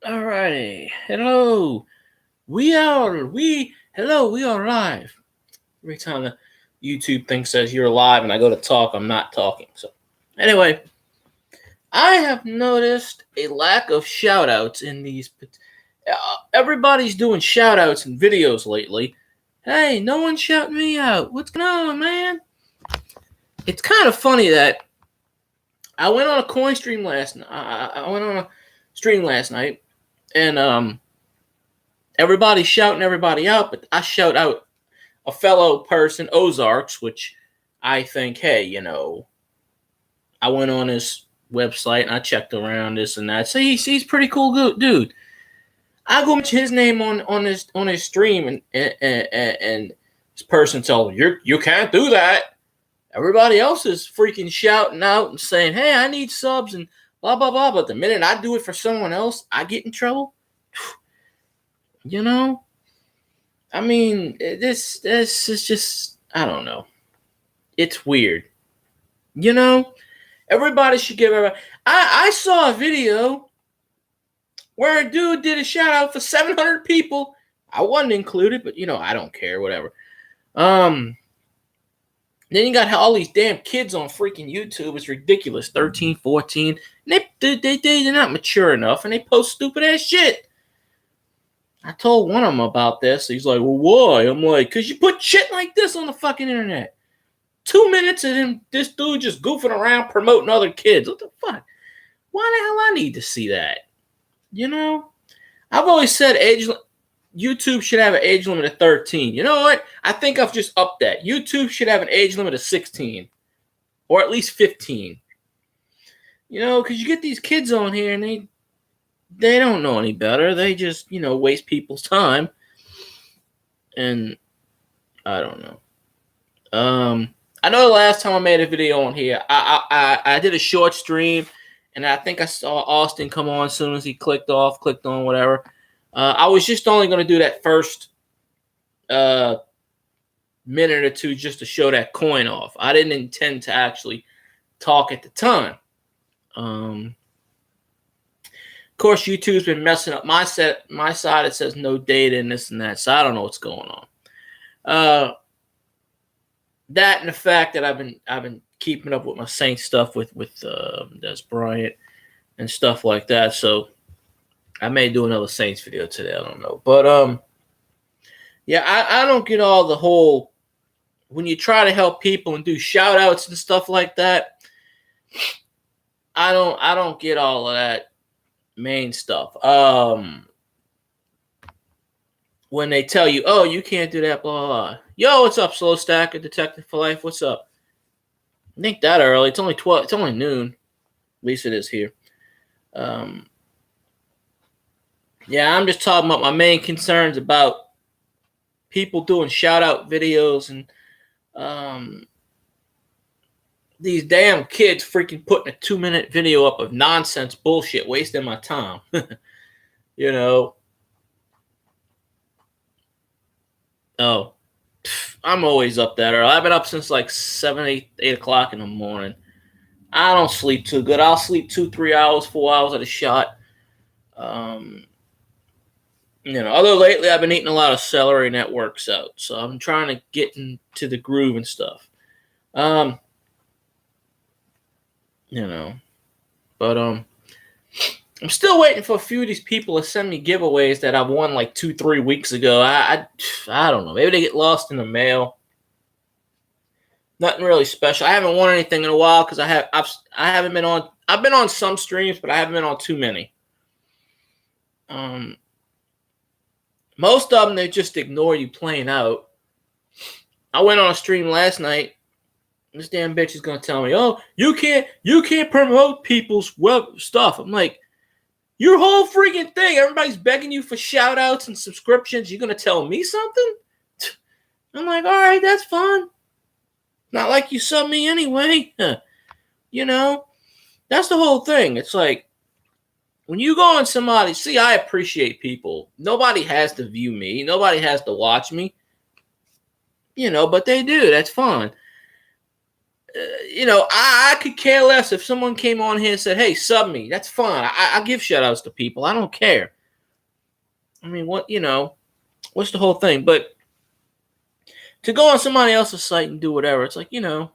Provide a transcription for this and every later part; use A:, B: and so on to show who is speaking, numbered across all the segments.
A: Alrighty. Hello. We are live. Every time the YouTube thing says you're live and I go to talk, I'm not talking. So, anyway, I have noticed a lack of shout outs in these. Everybody's doing shout outs in videos lately. Hey, no one's shouting me out. What's going on, man? It's kind of funny that I went on a coin stream last night. I went on a stream last night and everybody's shouting everybody out, but I shout out a fellow person, Ozarks, which I think, hey, I went on his website and I checked around this and that. So he's pretty cool dude. I go mention his name on his stream and this person tells me you can't do that. Everybody else is freaking shouting out and saying, hey, I need subs and blah blah blah. But the minute I do it for someone else, I get in trouble. You know, I mean, this is just, I don't know. It's weird. Everybody should give everybody. I saw a video where a dude did a shout out for 700 people. I wasn't included, but I don't care, whatever. Then you got all these damn kids on freaking YouTube. It's ridiculous. 13, 14. And they're not mature enough, and they post stupid ass shit. I told one of them about this. He's like, well, why? I'm like, because you put shit like this on the fucking internet. 2 minutes of him, this dude just goofing around promoting other kids. What the fuck? Why the hell I need to see that? I've always said YouTube should have an age limit of 13. You know what? I think I've just upped that. YouTube should have an age limit of 16. Or at least 15. Because you get these kids on here and they don't know any better. They just, waste people's time. And I don't know. I know the last time I made a video on here, I did a short stream, and I think I saw Austin come on as soon as he clicked on, whatever. I was just only going to do that first minute or two just to show that coin off. I didn't intend to actually talk at the time. Of course, YouTube's been messing up my side. It says no data and this and that, so I don't know what's going on. That and the fact that I've been keeping up with my Saints stuff with Des Bryant and stuff like that. So I may do another Saints video today. I don't know, but yeah, I don't get all the whole when you try to help people and do shout outs and stuff like that. I don't get all of that main stuff. When they tell you, oh, you can't do that, blah, blah, blah. Yo, what's up, Slow Stacker, Detective for Life? What's up? I think that early. It's only 12. It's only noon. At least it is here. Yeah, I'm just talking about my main concerns about people doing shout-out videos and these damn kids freaking putting a 2-minute video up of nonsense bullshit, wasting my time. Oh, I'm always up that early. I've been up since like 7, 8 o'clock in the morning. I don't sleep too good. I'll sleep 2, 3 hours, 4 hours at a shot. Although lately I've been eating a lot of celery and that works out. So I'm trying to get into the groove and stuff. But I'm still waiting for a few of these people to send me giveaways that I won like 2, 3 weeks ago. I don't know. Maybe they get lost in the mail. Nothing really special. I haven't won anything in a while because I haven't been on. I've been on some streams, but I haven't been on too many. Most of them they just ignore you playing out. I went on a stream last night. This damn bitch is gonna tell me, "Oh, you can't promote people's web stuff." I'm like, your whole freaking thing. Everybody's begging you for shout outs and subscriptions. You're gonna tell me something? I'm like, all right, that's fine. Not like you sub me anyway. That's the whole thing. It's like, when you go on somebody, see, I appreciate people. Nobody has to view me. Nobody has to watch me. But they do. That's fine. I could care less if someone came on here and said, "Hey, sub me." That's fine. I give shout outs to people. I don't care. I mean, what's the whole thing? But to go on somebody else's site and do whatever, it's like, yeah,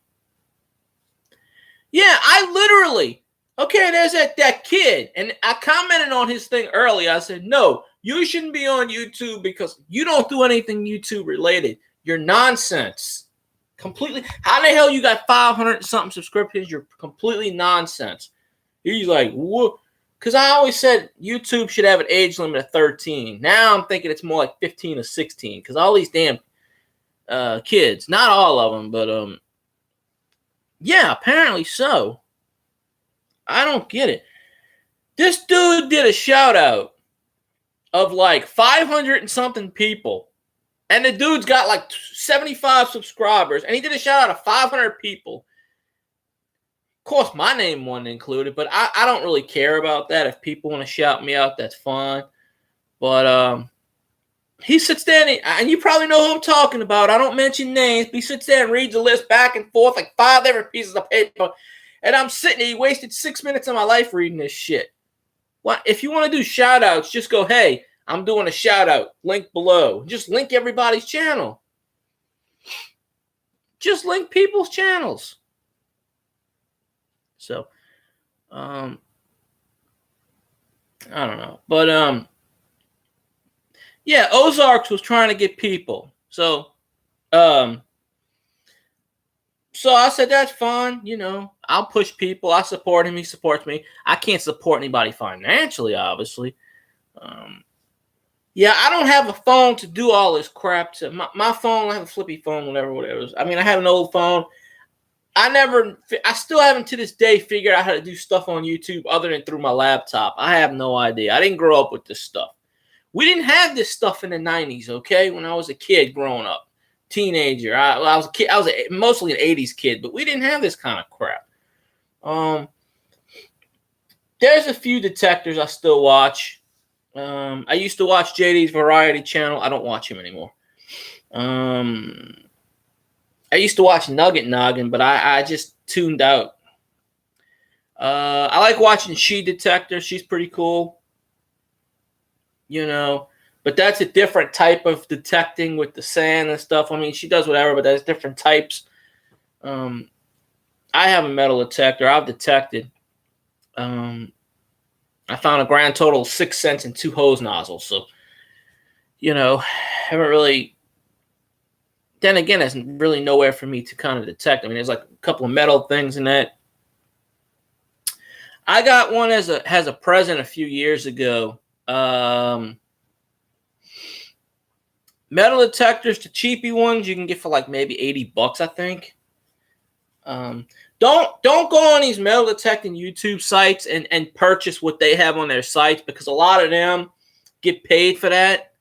A: I literally, okay, there's that kid, and I commented on his thing earlier. I said, no, you shouldn't be on YouTube because you don't do anything YouTube related. You're nonsense. Completely. How the hell you got 500 something subscriptions? You're completely nonsense. He's like, what? Because I always said YouTube should have an age limit of 13. Now I'm thinking it's more like 15 or 16 because all these damn kids, not all of them, but yeah, apparently so. I don't get it. This dude did a shout out of like 500 and something people. And the dude's got like 75 subscribers. And he did a shout out of 500 people. Of course, my name wasn't included, but I don't really care about that. If people want to shout me out, that's fine. But he sits there and you probably know who I'm talking about. I don't mention names, but he sits there and reads the list back and forth like 5 different pieces of paper. And I'm sitting there. He wasted 6 minutes of my life reading this shit. What? If you want to do shout outs, just go, hey, I'm doing a shout out. Link below. Just link everybody's channel. Just link people's channels. So, I don't know. But, yeah, Ozarks was trying to get people. So I said, that's fine. I'll push people. I support him. He supports me. I can't support anybody financially, obviously. Yeah, I don't have a phone to do all this crap. So my phone, I have a flippy phone, whatever. I mean, I have an old phone. I still haven't to this day figured out how to do stuff on YouTube other than through my laptop. I have no idea. I didn't grow up with this stuff. We didn't have this stuff in the 90s, okay? When I was a kid growing up, teenager. I was a kid. I was mostly an 80s kid, but we didn't have this kind of crap. There's a few detectors I still watch. I used to watch JD's Variety Channel. I don't watch him anymore. I used to watch Nugget Noggin, but I just tuned out. I like watching She Detector. She's pretty cool. But that's a different type of detecting with the sand and stuff. I mean, she does whatever, but there's different types. I have a metal detector. I've detected. I found a grand total of 6 cents and 2 hose nozzles. So, haven't really. Then again, there's really nowhere for me to kind of detect. I mean, there's like a couple of metal things in that. I got one has a present a few years ago. Metal detectors, the cheapy ones you can get for like maybe $80, I think. Don't go on these metal detecting YouTube sites and purchase what they have on their sites because a lot of them get paid for that.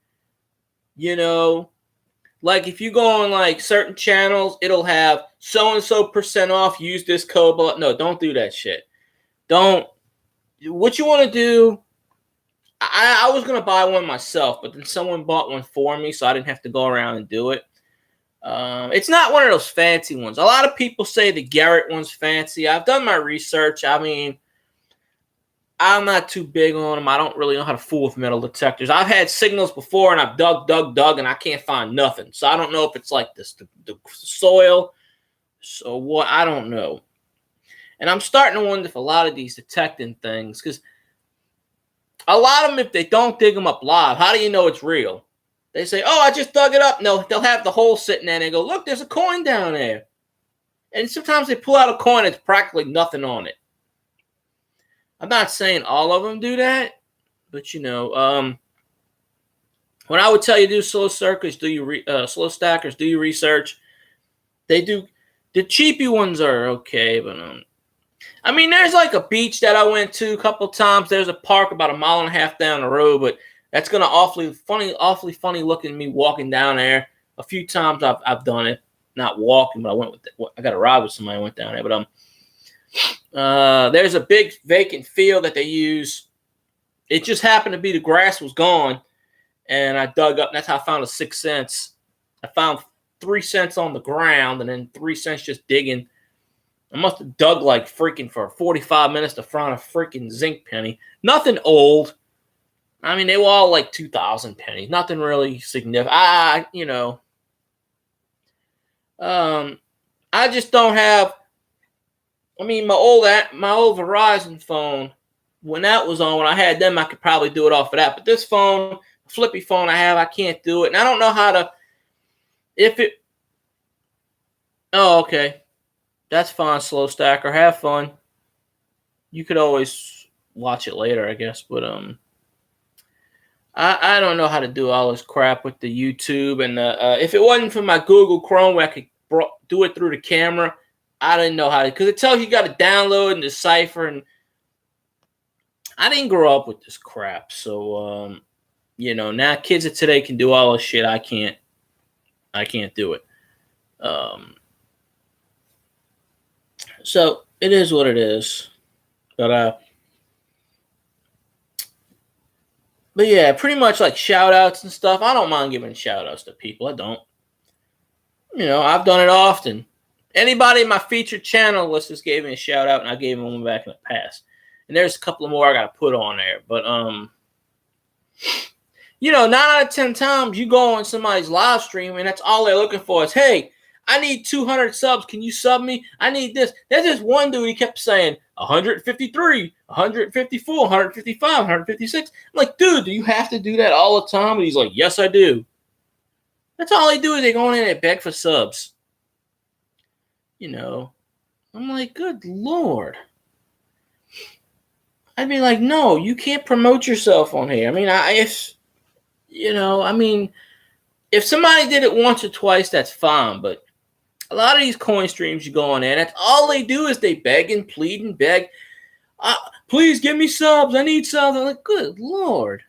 A: Like if you go on like certain channels, it'll have so-and-so % off, use this code. No, don't do that shit. Don't. What you want to do, I was going to buy one myself, but then someone bought one for me, so I didn't have to go around and do it. It's not one of those fancy ones. A lot of people say the Garrett one's fancy. I've done my research. I mean, I'm not too big on them. I don't really know how to fool with metal detectors. I've had signals before, and I've dug, and I can't find nothing. So I don't know if it's like this, the soil. So what? I don't know. And I'm starting to wonder if a lot of these detecting things, because a lot of them, if they don't dig them up live, how do you know it's real? They say, oh, I just dug it up. No, they'll have the hole sitting there, and they go, look, there's a coin down there. And sometimes they pull out a coin, and it's practically nothing on it. I'm not saying all of them do that, but when I would tell you to do slow stackers, do your research. They do. The cheapy ones are okay, but I mean, there's like a beach that I went to a couple times. There's a park about 1.5 miles down the road, but that's gonna awfully funny looking me walking down there. A few times I've done it, not walking, but I got a ride with somebody. I went down there, but there's a big vacant field that they use. It just happened to be the grass was gone, and I dug up. And that's how I found the 6 cents. I found 3 cents on the ground, and then 3 cents just digging. I must have dug like freaking for 45 minutes to find a freaking zinc penny. Nothing old. I mean, they were all like 2,000 pennies. Nothing really significant. I just don't have. I mean, my old Verizon phone, when that was on, when I had them, I could probably do it off of that. But this phone, flippy phone I have, I can't do it, and I don't know how to. If it. Oh, okay. That's fine, Slow Stacker. Have fun. You could always watch it later, I guess. But I don't know how to do all this crap with the YouTube. And if it wasn't for my Google Chrome where I could do it through the camera, I didn't know how to. Because it tells you got to download and decipher. And I didn't grow up with this crap. So, now kids of today can do all this shit. I can't do it. So it is what it is. But yeah, pretty much like shout outs and stuff. I don't mind giving shout outs to people. I don't. I've done it often. Anybody in my featured channel list just gave me a shout out, and I gave them one back in the past. And there's a couple more I got to put on there. But 9 out of 10 times you go on somebody's live stream and that's all they're looking for is, hey, I need 200 subs. Can you sub me? I need this. There's this one dude, he kept saying 153, 154, 155, 156. I'm like, dude, do you have to do that all the time? And he's like, yes, I do. That's all they do is they go in and beg for subs. I'm like, good Lord. I'd be like, no, you can't promote yourself on here. I mean, if somebody did it once or twice, that's fine. But a lot of these coin streams you go on there, that's all they do is they beg and plead and beg. Please give me subs. I need subs. I'm like, good Lord.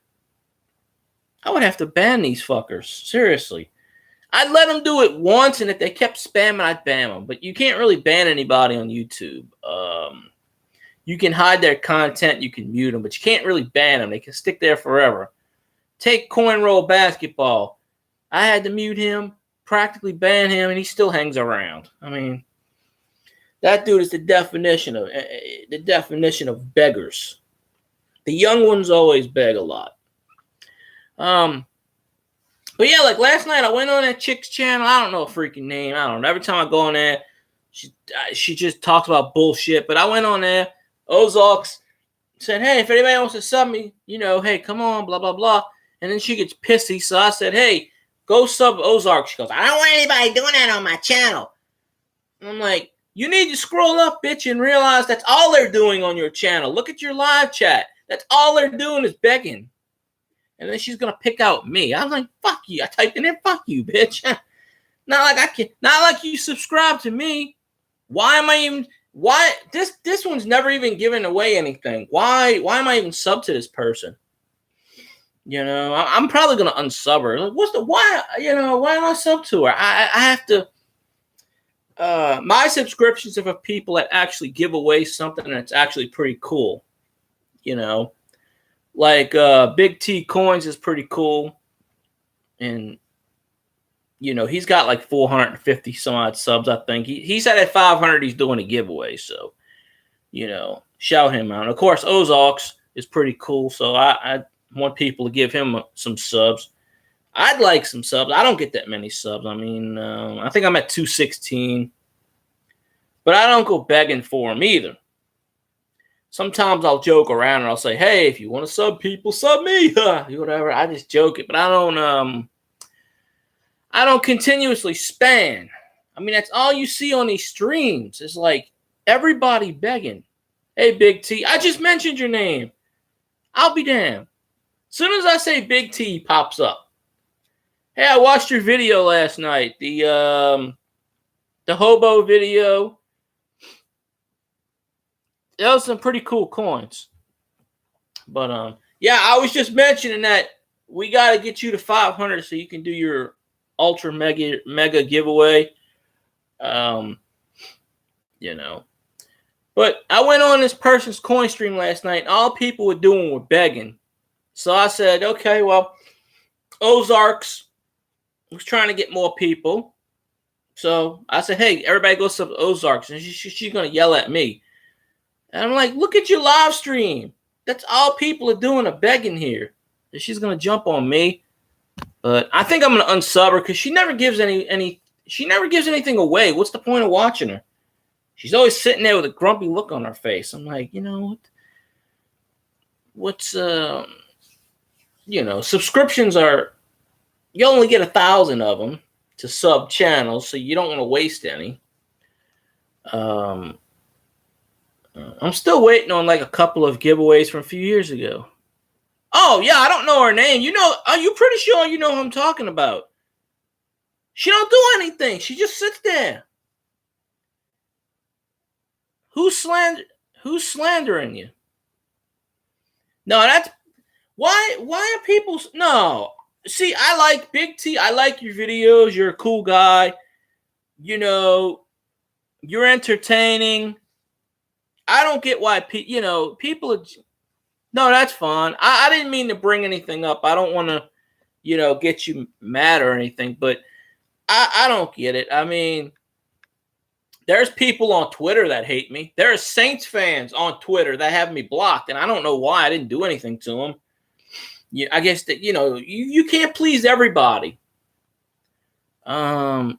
A: I would have to ban these fuckers. Seriously. I'd let them do it once, and if they kept spamming, I'd ban them. But you can't really ban anybody on YouTube. You can hide their content. You can mute them, but you can't really ban them. They can stick there forever. Take Coin Roll Basketball. I had to mute him, practically ban him, and he still hangs around. I mean, that dude is the definition of beggars. The young ones always beg a lot. But yeah, like last night I went on that chick's channel. I don't know a freaking name. I don't know. Every time I go on there, she just talks about bullshit. But I went on there. Ozarks said, hey, if anybody wants to sub me, hey, come on, blah, blah, blah. And then she gets pissy. So I said, hey, go sub Ozark. She goes, I don't want anybody doing that on my channel. And I'm like, you need to scroll up, bitch, and realize that's all they're doing on your channel. Look at your live chat. That's all they're doing is begging. And then she's gonna pick out me. I was like, fuck you. I typed in there, fuck you, bitch. Not like you subscribe to me. Why this one's never even given away anything. Why am I even sub to this person? I'm probably gonna unsub her. Like, why am I sub to her? I have to my subscriptions are for people that actually give away something that's actually pretty cool. Like Big T Coins is pretty cool. And he's got like 450 some odd subs, I think. He said at 500 he's doing a giveaway, so shout him out. And of course, Ozarks is pretty cool, so I want people to give him some subs. I'd like some subs. I don't get that many subs. I mean, I think I'm at 216, but I don't go begging for them either. Sometimes I'll joke around and I'll say, hey, if you want to sub people, sub me. Whatever. I just joke it, but I don't continuously spam. I mean, that's all you see on these streams. It's like everybody begging. Hey, Big T, I just mentioned your name. I'll be damned. As soon as I say Big T, pops up. Hey, I watched your video last night. The hobo video. That was some pretty cool coins. But yeah, I was just mentioning that we got to get you to 500 so you can do your ultra mega giveaway. But I went on this person's coin stream last night, and all people were doing were begging. So I said, okay, well, Ozarks was trying to get more people. So I said, hey, everybody go sub Ozarks. And she's going to yell at me. And I'm like, look at your live stream. That's all people are doing, are begging here. And she's going to jump on me. But I think I'm going to unsub her because she never gives she never gives anything away. What's the point of watching her? She's always sitting there with a grumpy look on her face. I'm like, you know, what's subscriptions are, you only get 1,000 of them to sub channels, so you don't want to waste any. I'm still waiting on like a couple of giveaways from a few years ago. Oh yeah, I don't know her name. You know, are you pretty sure you know who I'm talking about? She don't do anything. She just sits there. Who's slandering you? No, that's why are people no. See, I like Big T. I like your videos. You're a cool guy. You know, you're entertaining. I don't get why people are. No, that's fine. I didn't mean to bring anything up. I don't want to, get you mad or anything, but I don't get it. I mean, there's people on Twitter that hate me. There are Saints fans on Twitter that have me blocked, and I don't know why. I didn't do anything to them. Yeah, I guess that you can't please everybody. I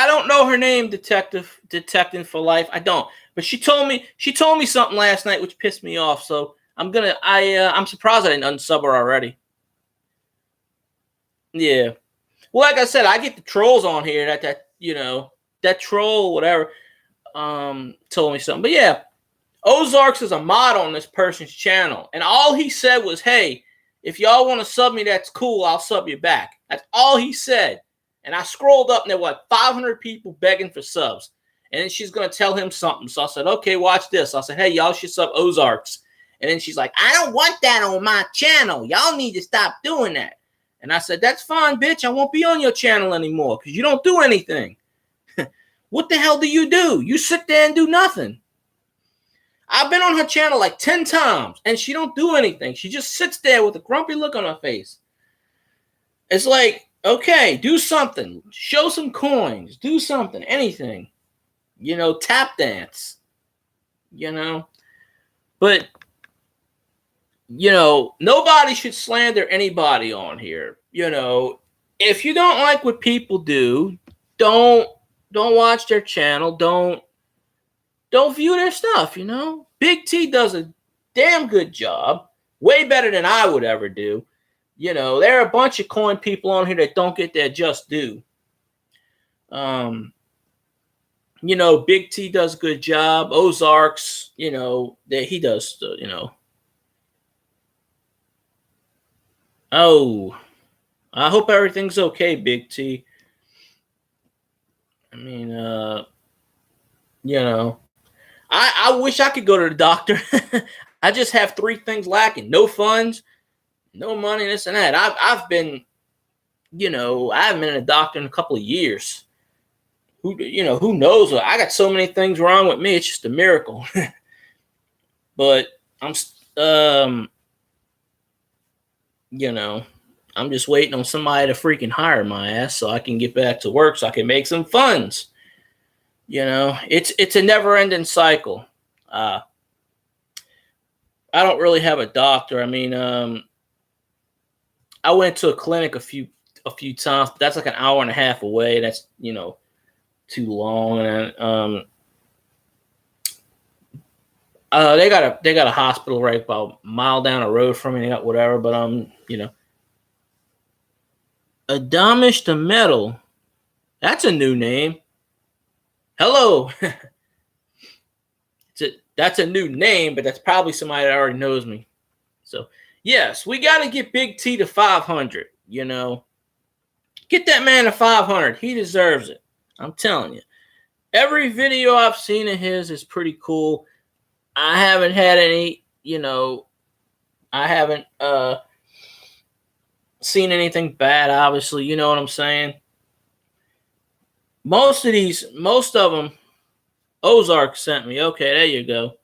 A: don't know her name, Detective for Life. I don't. But she told me something last night which pissed me off. So I'm surprised I didn't unsub her already. Yeah. Well, like I said, I get the trolls on here that troll whatever told me something. But yeah, Ozarks is a mod on this person's channel, and all he said was, "Hey, if y'all want to sub me, that's cool. I'll sub you back." That's all he said. And I scrolled up, and there were like 500 people begging for subs. And then she's gonna tell him something. So I said, "Okay, watch this." I said, "Hey, y'all should sub Ozarks." And then she's like, "I don't want that on my channel. Y'all need to stop doing that." And I said, "That's fine, bitch. I won't be on your channel anymore because you don't do anything." What the hell do? You sit there and do nothing. I've been on her channel like 10 times, and she don't do anything. She just sits there with a grumpy look on her face. It's like, okay, do something. Show some coins. Do something. Anything. Tap dance. But, nobody should slander anybody on here. If you don't like what people do, don't watch their channel. Don't view their stuff, Big T does a damn good job. Way better than I would ever do. There are a bunch of coin people on here that don't get their just due. Big T does a good job. Ozarks, that he does, Oh, I hope everything's okay, Big T. I mean, I wish I could go to the doctor. I just have 3 things lacking: no funds, no money, this and that. I've been, I haven't been a doctor in a couple of years. Who knows? I got so many things wrong with me. It's just a miracle. But I'm just waiting on somebody to freaking hire my ass so I can get back to work so I can make some funds. It's a never-ending cycle. I don't really have a doctor. I mean, I went to a clinic a few times, but that's like an hour and a half away. That's too long. And they got a hospital right about a mile down the road from me. They got whatever, but Adamish the Metal. That's a new name. Hello. That's a new name, but that's probably somebody that already knows me. So, yes, we got to get Big T to 500, Get that man to 500. He deserves it. I'm telling you. Every video I've seen of his is pretty cool. I haven't had any, I haven't seen anything bad, obviously. You know what I'm saying? Most of them, Ozarks sent me. Okay, there you go.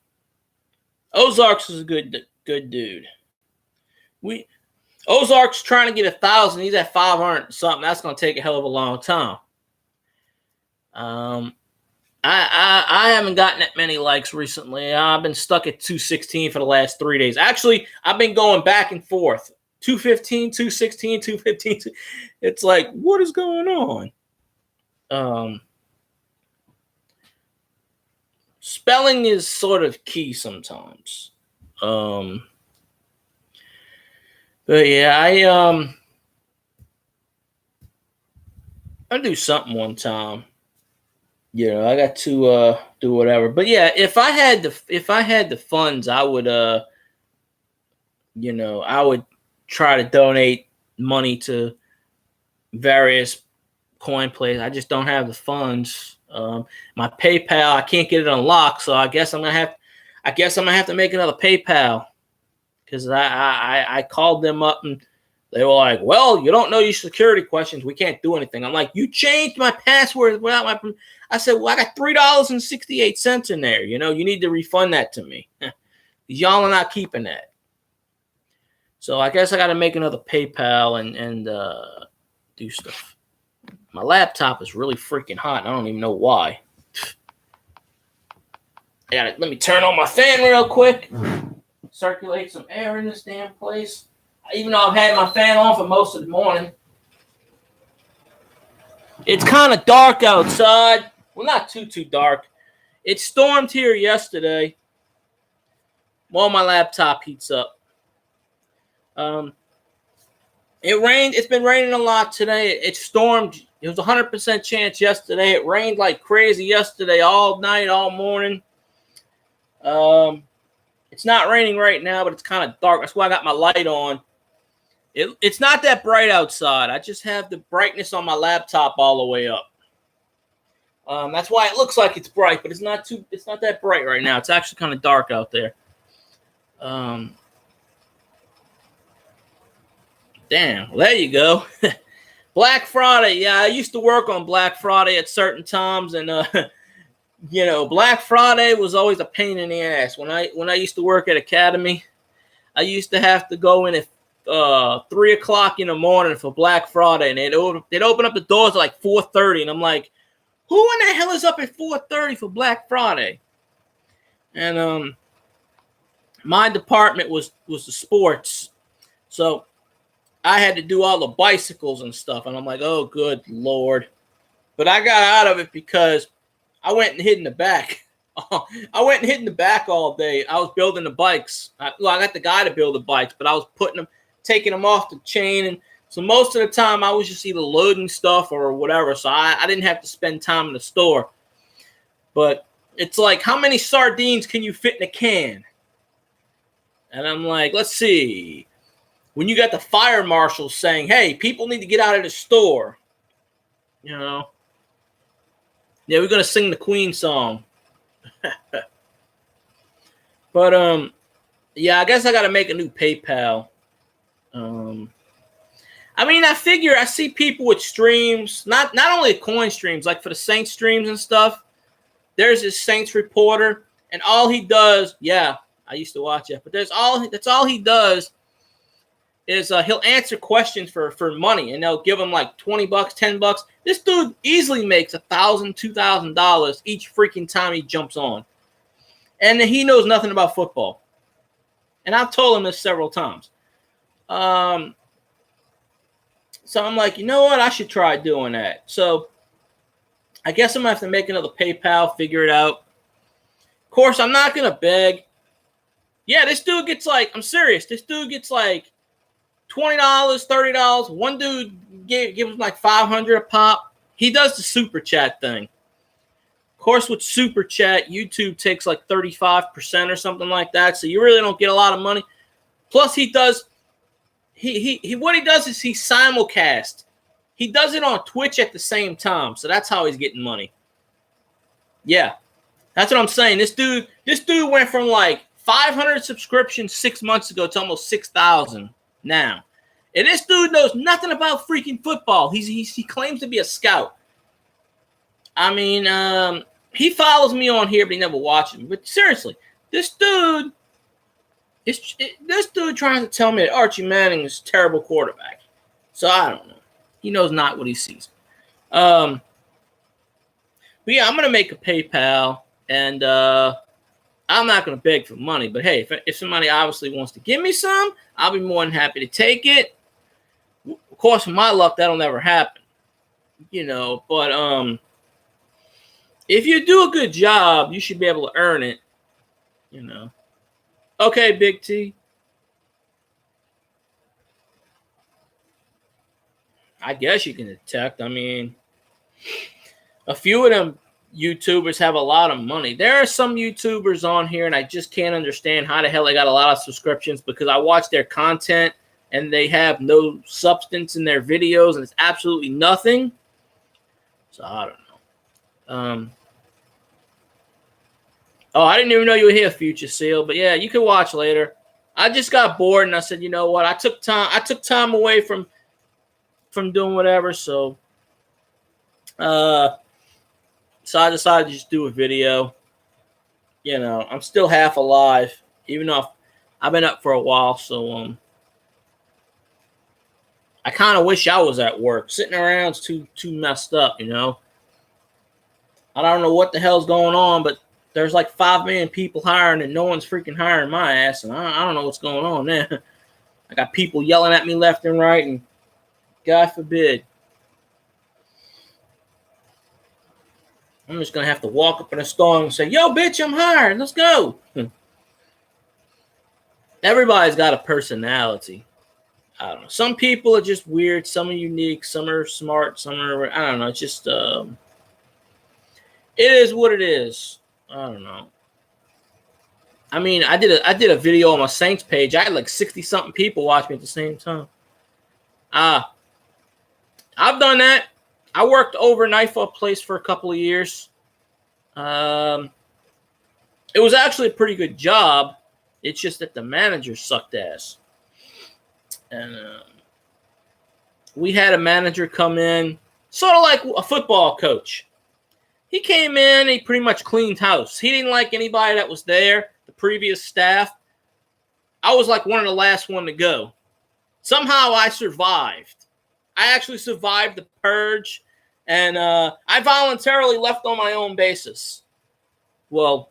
A: Ozarks is a good dude. Ozark's trying to get 1,000. He's at 500 something. That's going to take a hell of a long time. I haven't gotten that many likes recently. I've been stuck at 216 for the last 3 days. Actually, I've been going back and forth. 215, 216, 215. It's like, what is going on? Spelling is sort of key sometimes. But yeah, I'll do something one time. You know, I got to do whatever. But yeah, if I had the funds, I would I would try to donate money to various coin plays. I just don't have the funds. My PayPal, I can't get it unlocked, so I guess I'm gonna have to make another PayPal, because I called them up and they were like, "Well, you don't know your security questions. We can't do anything." I'm like, "You changed my password without my." I said, "Well, I got $3.68 in there. You need to refund that to me. Y'all are not keeping that." So I guess I got to make another PayPal and do stuff. My laptop is really freaking hot. I don't even know why. Let me turn on my fan real quick. Circulate some air in this damn place. Even though I've had my fan on for most of the morning. It's kind of dark outside. Well, not too dark. It stormed here yesterday. While my laptop heats up. It rained. It's been raining a lot today. It stormed. It was 100% chance yesterday. It rained like crazy yesterday, all night, all morning. It's not raining right now, but it's kind of dark. That's why I got my light on. It's not that bright outside. I just have the brightness on my laptop all the way up. That's why it looks like it's bright, but it's not that bright right now. It's actually kind of dark out there. Damn. Well, there you go. Black Friday. Yeah, I used to work on Black Friday at certain times, and Black Friday was always a pain in the ass. When I used to work at Academy, I used to have to go in at 3 o'clock in the morning for Black Friday, and they'd open up the doors at like 4:30, and I'm like, who in the hell is up at 4:30 for Black Friday? And my department was the sports, so I had to do all the bicycles and stuff, and I'm like, oh, good Lord. But I got out of it because I went and hid in the back. I went and hid in the back all day. I was building the bikes. I got the guy to build the bikes, but I was taking them off the chain. And so most of the time I was just either loading stuff or whatever. So I didn't have to spend time in the store. But it's like, how many sardines can you fit in a can? And I'm like, let's see. When you got the fire marshals saying, hey, people need to get out of the store. Yeah, we're going to sing the Queen song. But, I guess I got to make a new PayPal. I figure I see people with streams, not only coin streams, like for the Saints streams and stuff. There's this Saints reporter, and all he does, I used to watch it, but that's all he does is he'll answer questions for money, and they'll give him like $20, $10. This dude easily makes $1,000, $2,000 each freaking time he jumps on. And he knows nothing about football. And I've told him this several times. So I'm like, you know what? I should try doing that. So I guess I'm going to have to make another PayPal, figure it out. Of course, I'm not going to beg. Yeah, this dude gets like, I'm serious. This dude gets like $20, $30. One dude gives him like $500 a pop. He does the super chat thing. Of course, with super chat, YouTube takes like 35% or something like that. So you really don't get a lot of money. Plus, he does. What he does is he simulcast. He does it on Twitch at the same time. So that's how he's getting money. Yeah, that's what I'm saying. This dude went from like 500 subscriptions 6 months ago to almost 6,000 now. And this dude knows nothing about freaking football. He claims to be a scout. He follows me on here, but he never watches me. But seriously, this dude This dude trying to tell me that Archie Manning is a terrible quarterback. So I don't know. He knows not what he sees. But yeah, I'm gonna make a PayPal, and I'm not gonna beg for money. But hey, if somebody obviously wants to give me some, I'll be more than happy to take it. Of course, with my luck, that'll never happen. But if you do a good job, you should be able to earn it. Okay, Big T. I guess you can detect. I mean, a few of them YouTubers have a lot of money. There are some YouTubers on here, and I just can't understand how the hell they got a lot of subscriptions, because I watch their content and they have no substance in their videos, and it's absolutely nothing. So I don't know. Oh, I didn't even know you were here, Future Seal. But yeah, you can watch later. I just got bored, and I said, you know what? I took time away from doing whatever. So I decided to just do a video. I'm still half alive, even though I've been up for a while. So I kind of wish I was at work. Sitting around is too messed up. I don't know what the hell's going on, but there's like 5 million people hiring, and no one's freaking hiring my ass. And I don't know what's going on there. I got people yelling at me left and right, and God forbid, I'm just going to have to walk up in a store and say, yo, bitch, I'm hired. Let's go. Everybody's got a personality. I don't know. Some people are just weird. Some are unique. Some are smart. Some are, I don't know. It's just, it is what it is. I don't know. I mean, I did a video on my Saints page. I had like 60-something people watch me at the same time. I've done that. I worked overnight for a place for a couple of years. It was actually a pretty good job. It's just that the manager sucked ass. And we had a manager come in, sort of like a football coach. He came in, he pretty much cleaned house. He didn't like anybody that was there, the previous staff. I was like one of the last one to go. Somehow I survived. I actually survived the purge, and I voluntarily left on my own basis. Well,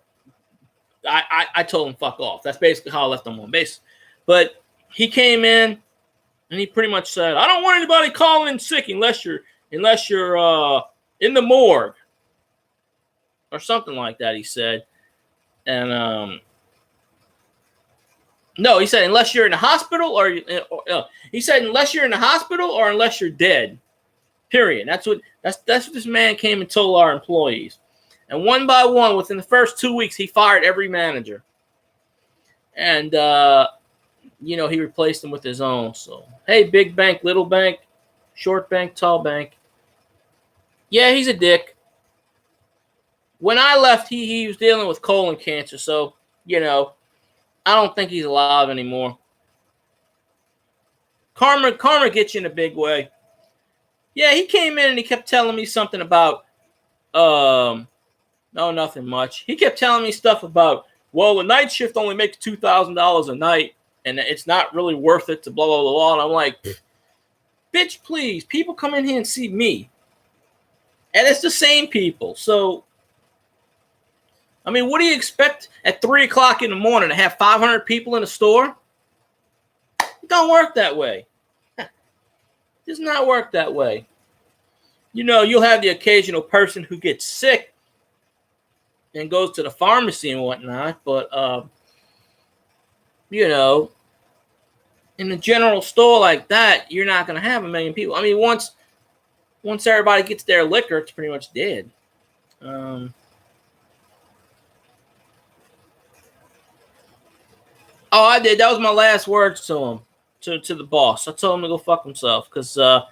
A: I told him fuck off. That's basically how I left on my own basis. But he came in, and he pretty much said, I don't want anybody calling in sick unless you're in the morgue. Or something like that, he said. And no, he said unless you're in the hospital or he said unless you're in the hospital or unless you're dead. Period. That's what this man came and told our employees. And one by one, within the first 2 weeks, he fired every manager. And he replaced them with his own. So hey, big bank, little bank, short bank, tall bank. Yeah, he's a dick. When I left, he was dealing with colon cancer, so, I don't think he's alive anymore. Karma gets you in a big way. Yeah, he came in and he kept telling me something about, no, nothing much. He kept telling me stuff about, well, the night shift only makes $2,000 a night, and it's not really worth it to blah, blah, blah. And I'm like, bitch, please, people come in here and see me. And it's the same people, so... I mean, what do you expect at 3 o'clock in the morning to have 500 people in a store? It don't work that way. It does not work that way. You'll have the occasional person who gets sick and goes to the pharmacy and whatnot, but, in a general store like that, you're not going to have a million people. I mean, once everybody gets their liquor, it's pretty much dead. Oh, I did. That was my last words to him, to the boss. I told him to go fuck himself because I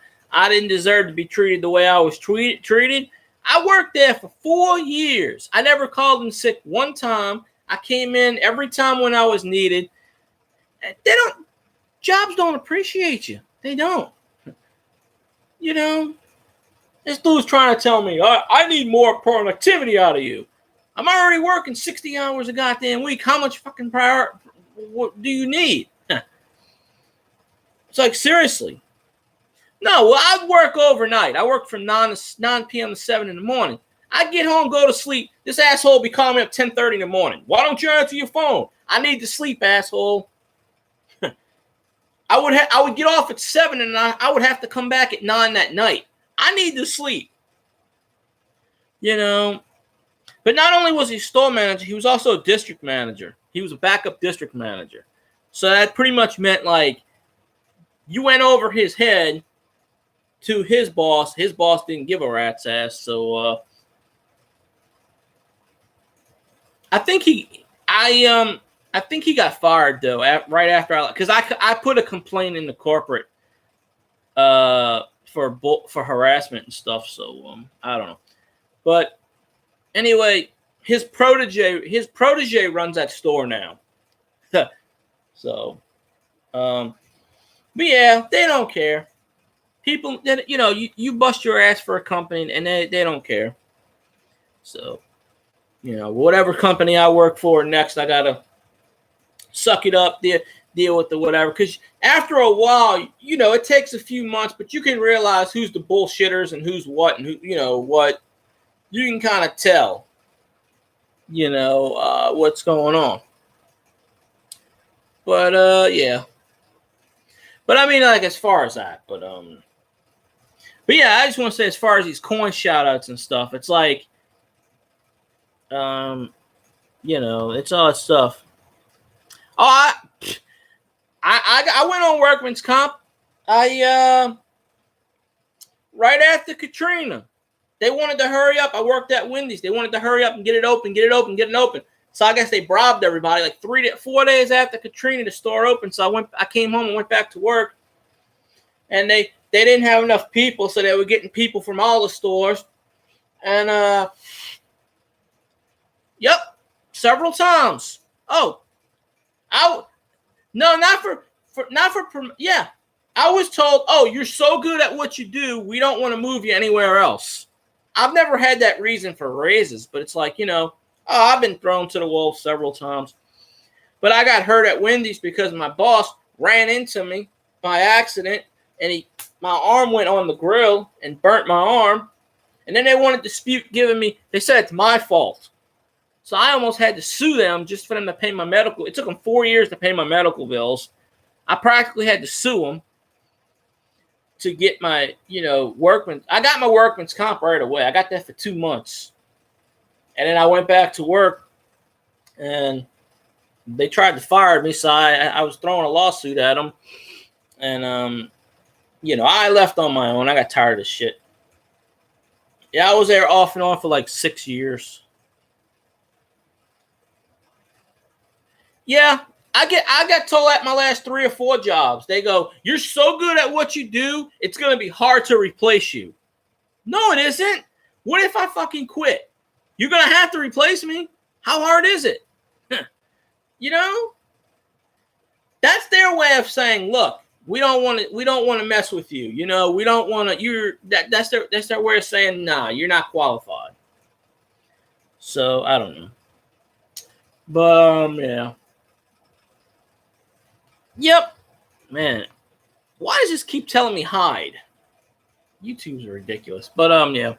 A: didn't deserve to be treated the way I was treated. I worked there for 4 years. I never called in sick one time. I came in every time when I was needed. Jobs don't appreciate you. They don't. This dude's trying to tell me, I need more productivity out of you. I'm already working 60 hours a goddamn week. How much fucking what do you need? It's like, seriously. No, well, I work overnight. I work from 9 p.m. to 7 in the morning. I get home, go to sleep. This asshole be calling me up 10:30 in the morning. Why don't you answer your phone? I need to sleep, asshole. I would get off at 7 and I would have to come back at 9 that night. I need to sleep. You know. But not only was he store manager, he was also a district manager. He was a backup district manager. So that pretty much meant like you went over his head to his boss. His boss didn't give a rat's ass. So I think he got fired though right after because I put a complaint in the corporate for harassment and stuff. So I don't know, but anyway, his protege runs that store now. So, but yeah, they don't care. People, you know, you bust your ass for a company and they don't care. So, you know, whatever company I work for next, I gotta suck it up, deal with the whatever. Because after a while, you know, it takes a few months, but you can realize who's the bullshitters and who's what, and who, you know, what. You can kind of tell, you know, what's going on. But yeah. But I mean, like as far as that, but yeah, I just want to say as far as these coin shout outs and stuff, it's like, you know, it's all that stuff. Oh, I went on workman's comp. Right after Katrina, they wanted to hurry up. I worked at Wendy's. They wanted to hurry up and get it open. So I guess they bribed everybody. Like 4 days after Katrina, the store opened. So I came home and went back to work, and they didn't have enough people, so they were getting people from all the stores, and yep, several times. Oh, yeah. I was told, oh, you're so good at what you do, we don't want to move you anywhere else. I've never had that reason for raises, but it's like, you know, I've been thrown to the wolves several times. But I got hurt at Wendy's because my boss ran into me by accident, and my arm went on the grill and burnt my arm. And then they wanted to dispute giving me, they said it's my fault. So I almost had to sue them just for them to pay my medical. It took them 4 years to pay my medical bills. I practically had to sue them to get my, you know, I got my workman's comp right away. I got that for 2 months. And then I went back to work, and they tried to fire me. So I was throwing a lawsuit at them. And, you know, I left on my own. I got tired of this shit. Yeah, I was there off and on for like 6 years. Yeah, I got told at my last 3 or 4 jobs. They go, you're so good at what you do, it's going to be hard to replace you. No, it isn't. What if I fucking quit? You're going to have to replace me. How hard is it? You know? That's their way of saying, look, we don't want to mess with you. You know, we don't want to, that's their way of saying, nah, you're not qualified. So, I don't know. But, yeah. Yep. Man, why does this keep telling me hide? YouTube's ridiculous. But, yeah.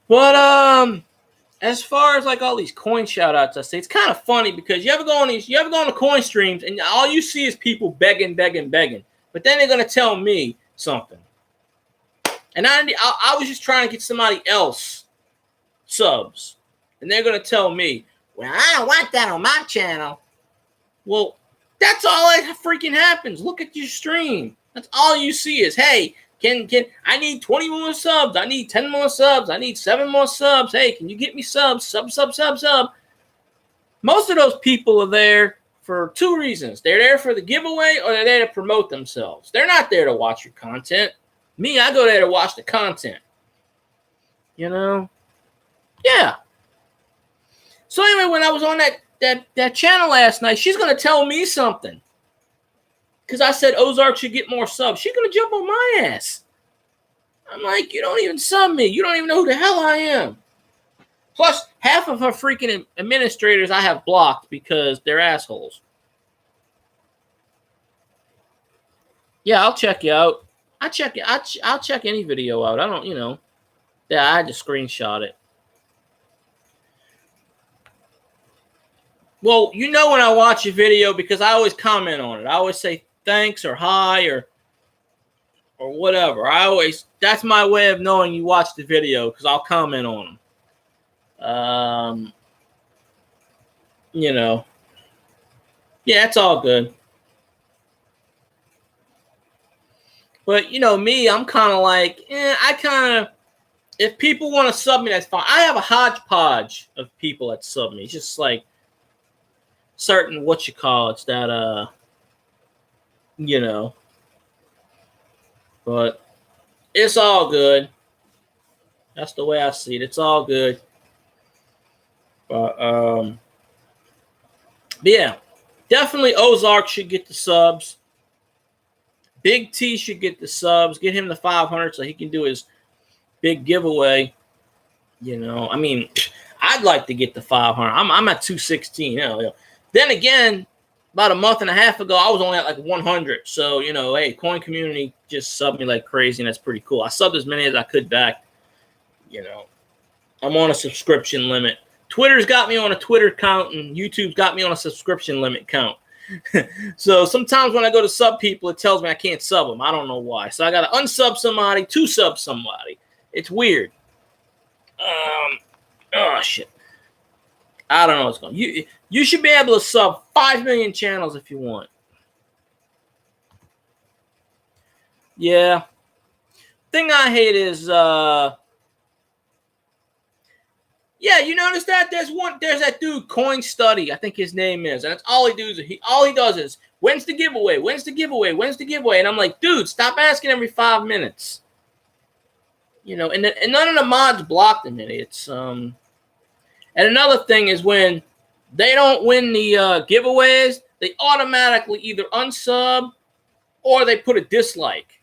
A: But, as far as like all these coin shout outs, I say it's kind of funny because you ever go on the coin streams and all you see is people begging. But then they're going to tell me something. And I was just trying to get somebody else subs. And they're going to tell me, well, I don't want that on my channel. Well, that's all that freaking happens. Look at your stream. That's all you see is, hey, can I need 20 more subs? I need 10 more subs. I need 7 more subs. Hey, can you get me subs? Sub. Most of those people are there for 2 reasons. They're there for the giveaway or they're there to promote themselves. They're not there to watch your content. Me, I go there to watch the content. You know? Yeah. So anyway, when I was on that channel last night, she's going to tell me something. Because I said Ozark should get more subs. She's going to jump on my ass. I'm like, you don't even sub me. You don't even know who the hell I am. Plus, half of her freaking administrators I have blocked because they're assholes. Yeah, I'll check you out. I'll check any video out. I don't, Yeah, I had to screenshot it. Well, when I watch a video because I always comment on it. I always say thanks or hi or whatever. That's my way of knowing you watched the video because I'll comment on them. Yeah, it's all good. But me, I'm kind of like, if people want to sub me, that's fine. I have a hodgepodge of people that sub me. It's just like certain that but it's all good. That's the way I see it. It's all good. But yeah, definitely Ozark should get the subs. Big T should get the subs. Get him the 500 so he can do his big giveaway. I mean, I'd like to get the 500. I'm at 216. Then again, about a month and a half ago, I was only at like 100. So, hey, Coin Community just subbed me like crazy, and that's pretty cool. I subbed as many as I could back. I'm on a subscription limit. Twitter's got me on a Twitter count, and YouTube's got me on a subscription limit count. So sometimes when I go to sub people, it tells me I can't sub them. I don't know why. So I got to unsub somebody to sub somebody. It's weird. Oh, shit. I don't know what's going on. You should be able to sub 5 million channels if you want. Yeah. Thing I hate is yeah, you notice that there's that dude Coin Study, I think his name is, and that's all he does. All he does is when's the giveaway, when's the giveaway, when's the giveaway, and I'm like, dude, stop asking every 5 minutes. And none of the mods block them idiots. And another thing is when they don't win the giveaways, they automatically either unsub or they put a dislike.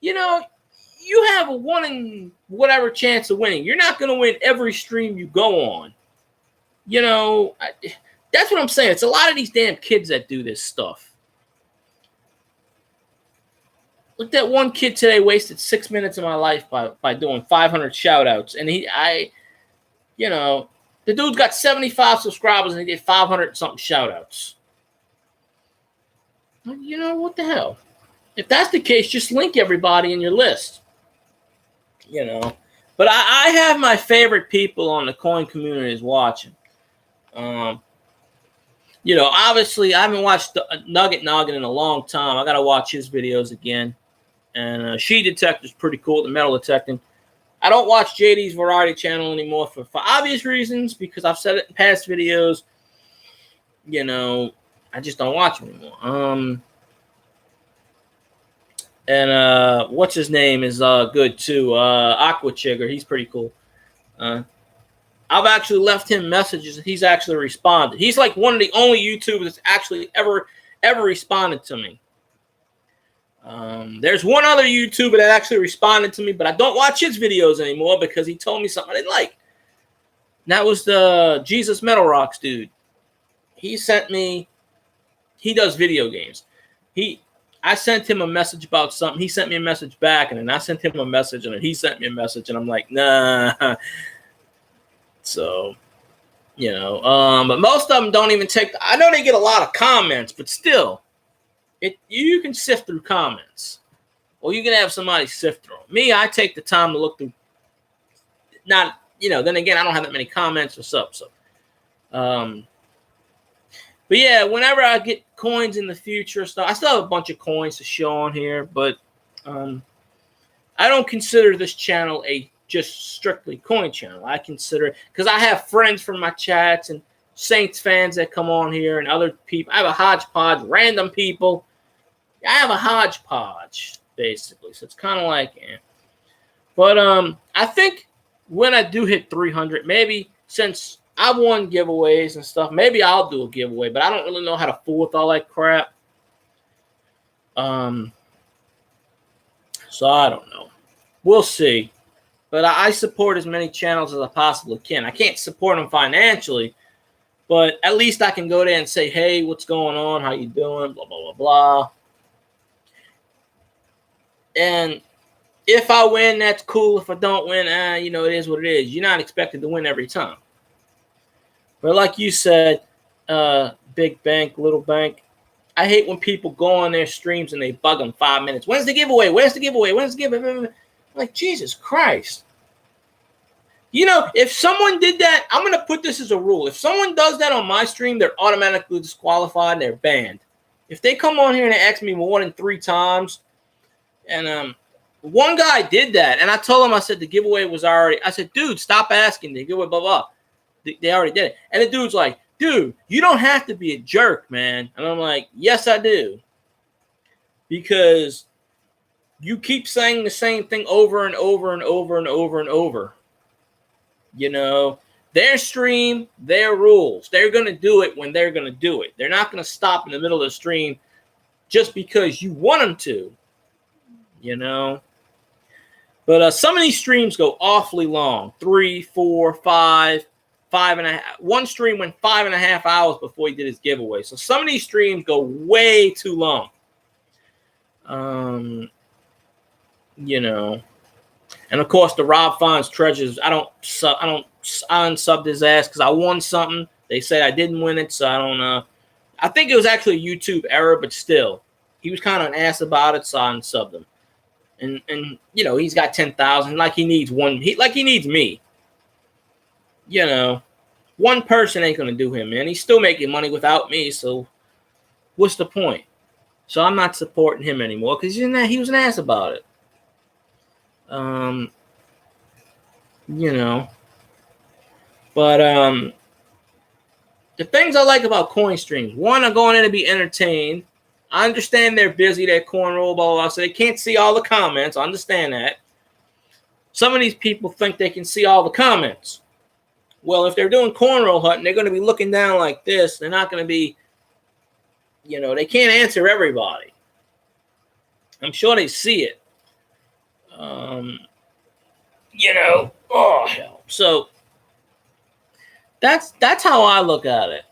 A: You have a 1 in whatever chance of winning. You're not going to win every stream you go on. That's what I'm saying. It's a lot of these damn kids that do this stuff. Look, that one kid today wasted 6 minutes of my life by doing 500 shout-outs. And the dude's got 75 subscribers and he did 500-something shout-outs. What the hell? If that's the case, just link everybody in your list. But I have my favorite people on the Coin Community watching. Obviously I haven't watched Nugget Noggin in a long time. I got to watch his videos again. And She Detector's pretty cool, the metal detecting. I don't watch JD's Variety Channel anymore for obvious reasons because I've said it in past videos. I just don't watch him anymore. And what's his name is good too. Aqua Chigger, he's pretty cool. I've actually left him messages and he's actually responded. He's like one of the only YouTubers that's actually ever responded to me. There's one other YouTuber that actually responded to me, but I don't watch his videos anymore because he told me something I didn't like. And that was the Jesus Metal Rocks dude. He does video games. I sent him a message about something. He sent me a message back, and then I sent him a message, and then he sent me a message, and I'm like, nah. So, but most of them don't even take. I know they get a lot of comments, but still, you can sift through comments, or you can have somebody sift through them. Me, I take the time to look through. Not, then again, I don't have that many comments or stuff. So, but yeah, whenever I get coins in the future stuff, I still have a bunch of coins to show on here, but I don't consider this channel a just strictly coin channel. I consider it because I have friends from my chats and Saints fans that come on here and other people. I have a hodgepodge, random people. I have a hodgepodge basically, so it's kind of like, But I think when I do hit 300, maybe since I've won giveaways and stuff, maybe I'll do a giveaway, but I don't really know how to fool with all that crap. So I don't know. We'll see. But I support as many channels as I possibly can. I can't support them financially, but at least I can go there and say, hey, what's going on? How you doing? Blah, blah, blah, blah. And if I win, that's cool. If I don't win, it is what it is. You're not expected to win every time. But like you said, big bank, little bank, I hate when people go on their streams and they bug them 5 minutes. When's the giveaway? Where's the giveaway? When's the giveaway? I'm like, Jesus Christ. If someone did that, I'm going to put this as a rule. If someone does that on my stream, they're automatically disqualified and they're banned. If they come on here and they ask me more than 3 times, and one guy did that, and I told him, I said, the giveaway was already, I said, dude, stop asking. The giveaway, blah, blah. They already did it. And the dude's like, dude, you don't have to be a jerk, man. And I'm like, yes, I do. Because you keep saying the same thing over and over and over and over and over. Their stream, their rules. They're going to do it when they're going to do it. They're not going to stop in the middle of the stream just because you want them to. But some of these streams go awfully long. 3, 4, 5, 5.5. One stream went 5.5 hours before he did his giveaway. So some of these streams go way too long. And of course the Rob Fonz Treasures. I unsubbed his ass because I won something. They said I didn't win it, so I don't. I think it was actually a YouTube error, but still, he was kind of an ass about it, so I unsubbed him. And he's got 10,000. Like he needs one. He needs me. One person ain't gonna do him, man. He's still making money without me, so what's the point? So I'm not supporting him anymore because he was an ass about it. But the things I like about coin streams, one, I'm going in to be entertained. I understand they're busy, they're cornroll, blah, blah, blah, so they can't see all the comments. I understand that. Some of these people think they can see all the comments. Well, if they're doing cornroll hunting, they're going to be looking down like this. They're not going to be, they can't answer everybody. I'm sure they see it. Oh hell. So that's how I look at it.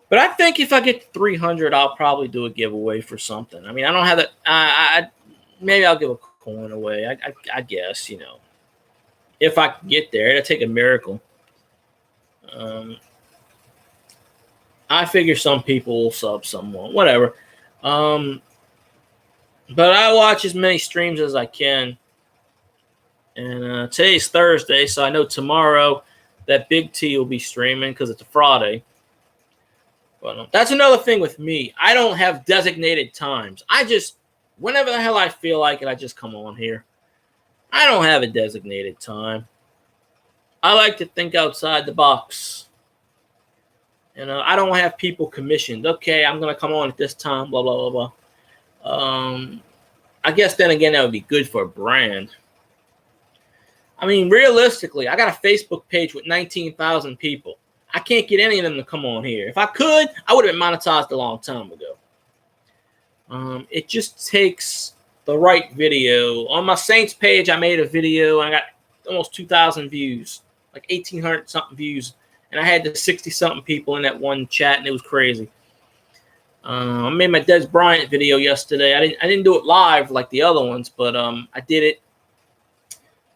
A: But I think if I get 300, I'll probably do a giveaway for something. I mean, I don't have that. Maybe I'll give a coin away. I guess, if I can get there, it'll take a miracle. I figure some people will sub someone, whatever. But I watch as many streams as I can. And today's Thursday, so I know tomorrow that Big T will be streaming because it's a Friday. But that's another thing with me. I don't have designated times. Whenever the hell I feel like it, I just come on here. I don't have a designated time. I like to think outside the box. I don't have people commissioned. Okay, I'm going to come on at this time, blah, blah, blah, blah. I guess then again, that would be good for a brand. I mean, realistically, I got a Facebook page with 19,000 people. I can't get any of them to come on here. If I could, I would have been monetized a long time ago. It just takes the right video. On my Saints page, I made a video, and I got almost 2,000 views, like 1,800 something views, and I had the 60-something people in that one chat, and it was crazy. I made my Dez Bryant video yesterday. I didn't do it live like the other ones, but I did it,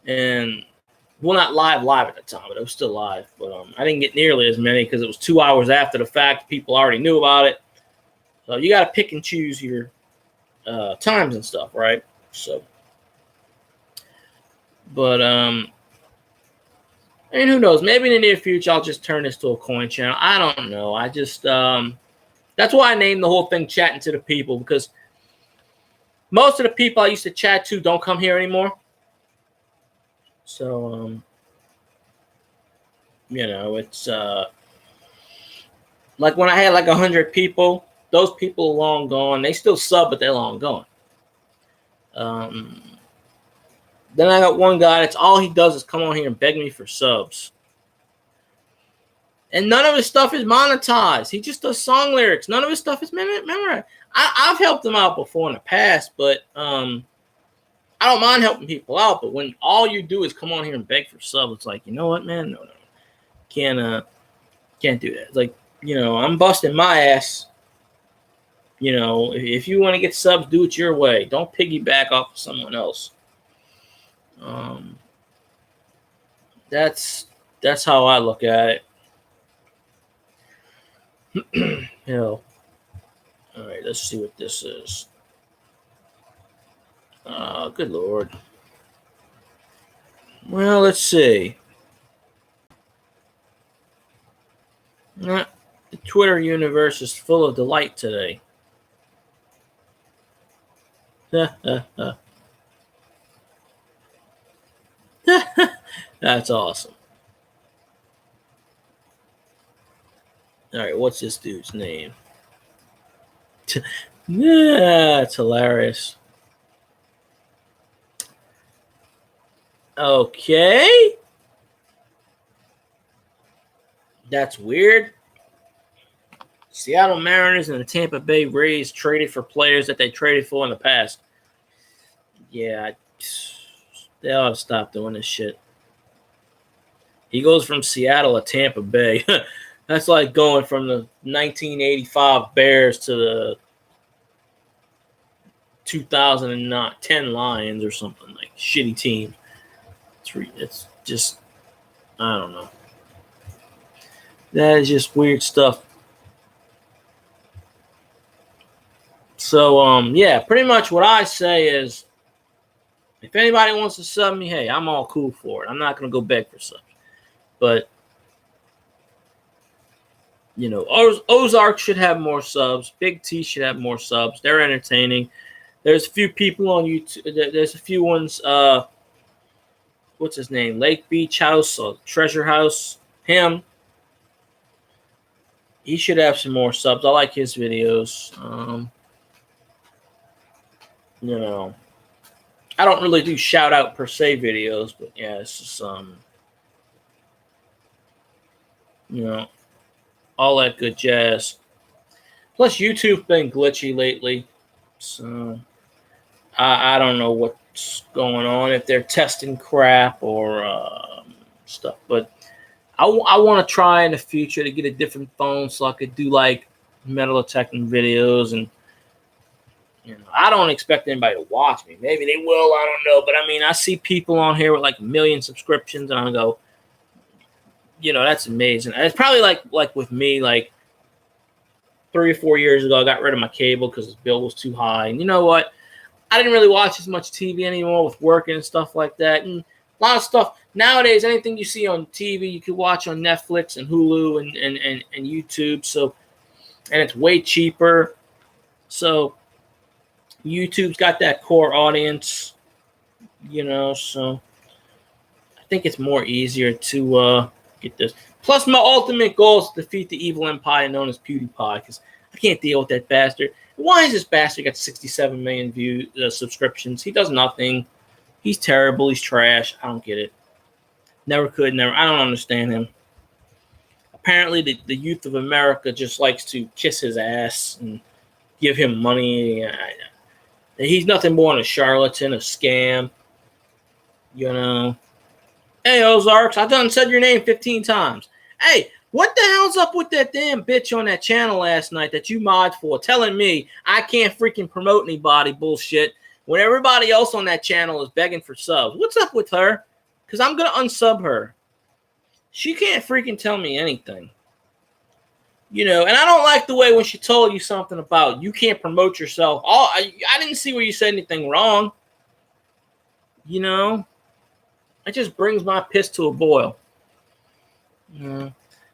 A: and well, not live at the time, but it was still live. But I didn't get nearly as many because it was 2 hours after the fact. People already knew about it. So you got to pick and choose your times and stuff, right? So, but and who knows? Maybe in the near future I'll just turn this to a coin channel. I don't know. I just that's why I named the whole thing "Chatting to the People" because most of the people I used to chat to don't come here anymore. So, it's like when I had like 100 people, those people are long gone. They still sub, but they're long gone. Then I got one guy that's all he does is come on here and beg me for subs. And none of his stuff is monetized. He just does song lyrics. None of his stuff is memorized. I've helped him out before in the past, but I don't mind helping people out, but when all you do is come on here and beg for subs, it's like, you know what, man? No. Can't do that. It's like, I'm busting my ass. If you want to get subs, do it your way. Don't piggyback off of someone else. That's how I look at it. All right, let's see what this is. Good Lord. Well, let's see. The Twitter universe is full of delight today. That's awesome. All right, what's this dude's name? Yeah, it's hilarious. Okay. That's weird. Seattle Mariners and the Tampa Bay Rays traded for players that they traded for in the past. Yeah, they ought to stop doing this shit. He goes from Seattle to Tampa Bay. That's like going from the 1985 Bears to the 2010 Lions or something, like shitty team. It's just, I don't know. That is just weird stuff. So, yeah, pretty much what I say is, if anybody wants to sub me, hey, I'm all cool for it. I'm not going to go beg for subs. But, Ozark should have more subs. Big T should have more subs. They're entertaining. There's a few people on YouTube. There's a few ones. What's his name? Lake Beach House or Treasure House. Him. He should have some more subs. I like his videos. I don't really do shout out per se videos, but yeah, it's just all that good jazz. Plus, YouTube's been glitchy lately, so I don't know what's going on, if they're testing crap or stuff. But I want to try in the future to get a different phone so I could do like metal detecting videos, and I don't expect anybody to watch me. Maybe they will, I don't know. But I mean, I see people on here with like 1 million subscriptions, and I go, that's amazing. And it's probably like with me, like 3 or 4 years ago, I got rid of my cable because the bill was too high. And you know what? I didn't really watch as much TV anymore with working and stuff like that. And a lot of stuff nowadays, anything you see on TV, you can watch on Netflix and Hulu and YouTube. So, and it's way cheaper. So YouTube's got that core audience, so I think it's more easier to get this. Plus, my ultimate goal is to defeat the evil empire known as PewDiePie, because I can't deal with that bastard. Why is this bastard got 67 million subscriptions? He does nothing. He's terrible. He's trash. I don't get it. Never could. Never. I don't understand him. Apparently, the youth of America just likes to kiss his ass and give him money. He's nothing more than a charlatan, a scam. Hey, Ozarks, I done said your name 15 times. Hey, what the hell's up with that damn bitch on that channel last night that you mod for, telling me I can't freaking promote anybody bullshit when everybody else on that channel is begging for subs? What's up with her? Because I'm going to unsub her. She can't freaking tell me anything. And I don't like the way when she told you something about you can't promote yourself. I didn't see where you said anything wrong. It just brings my piss to a boil.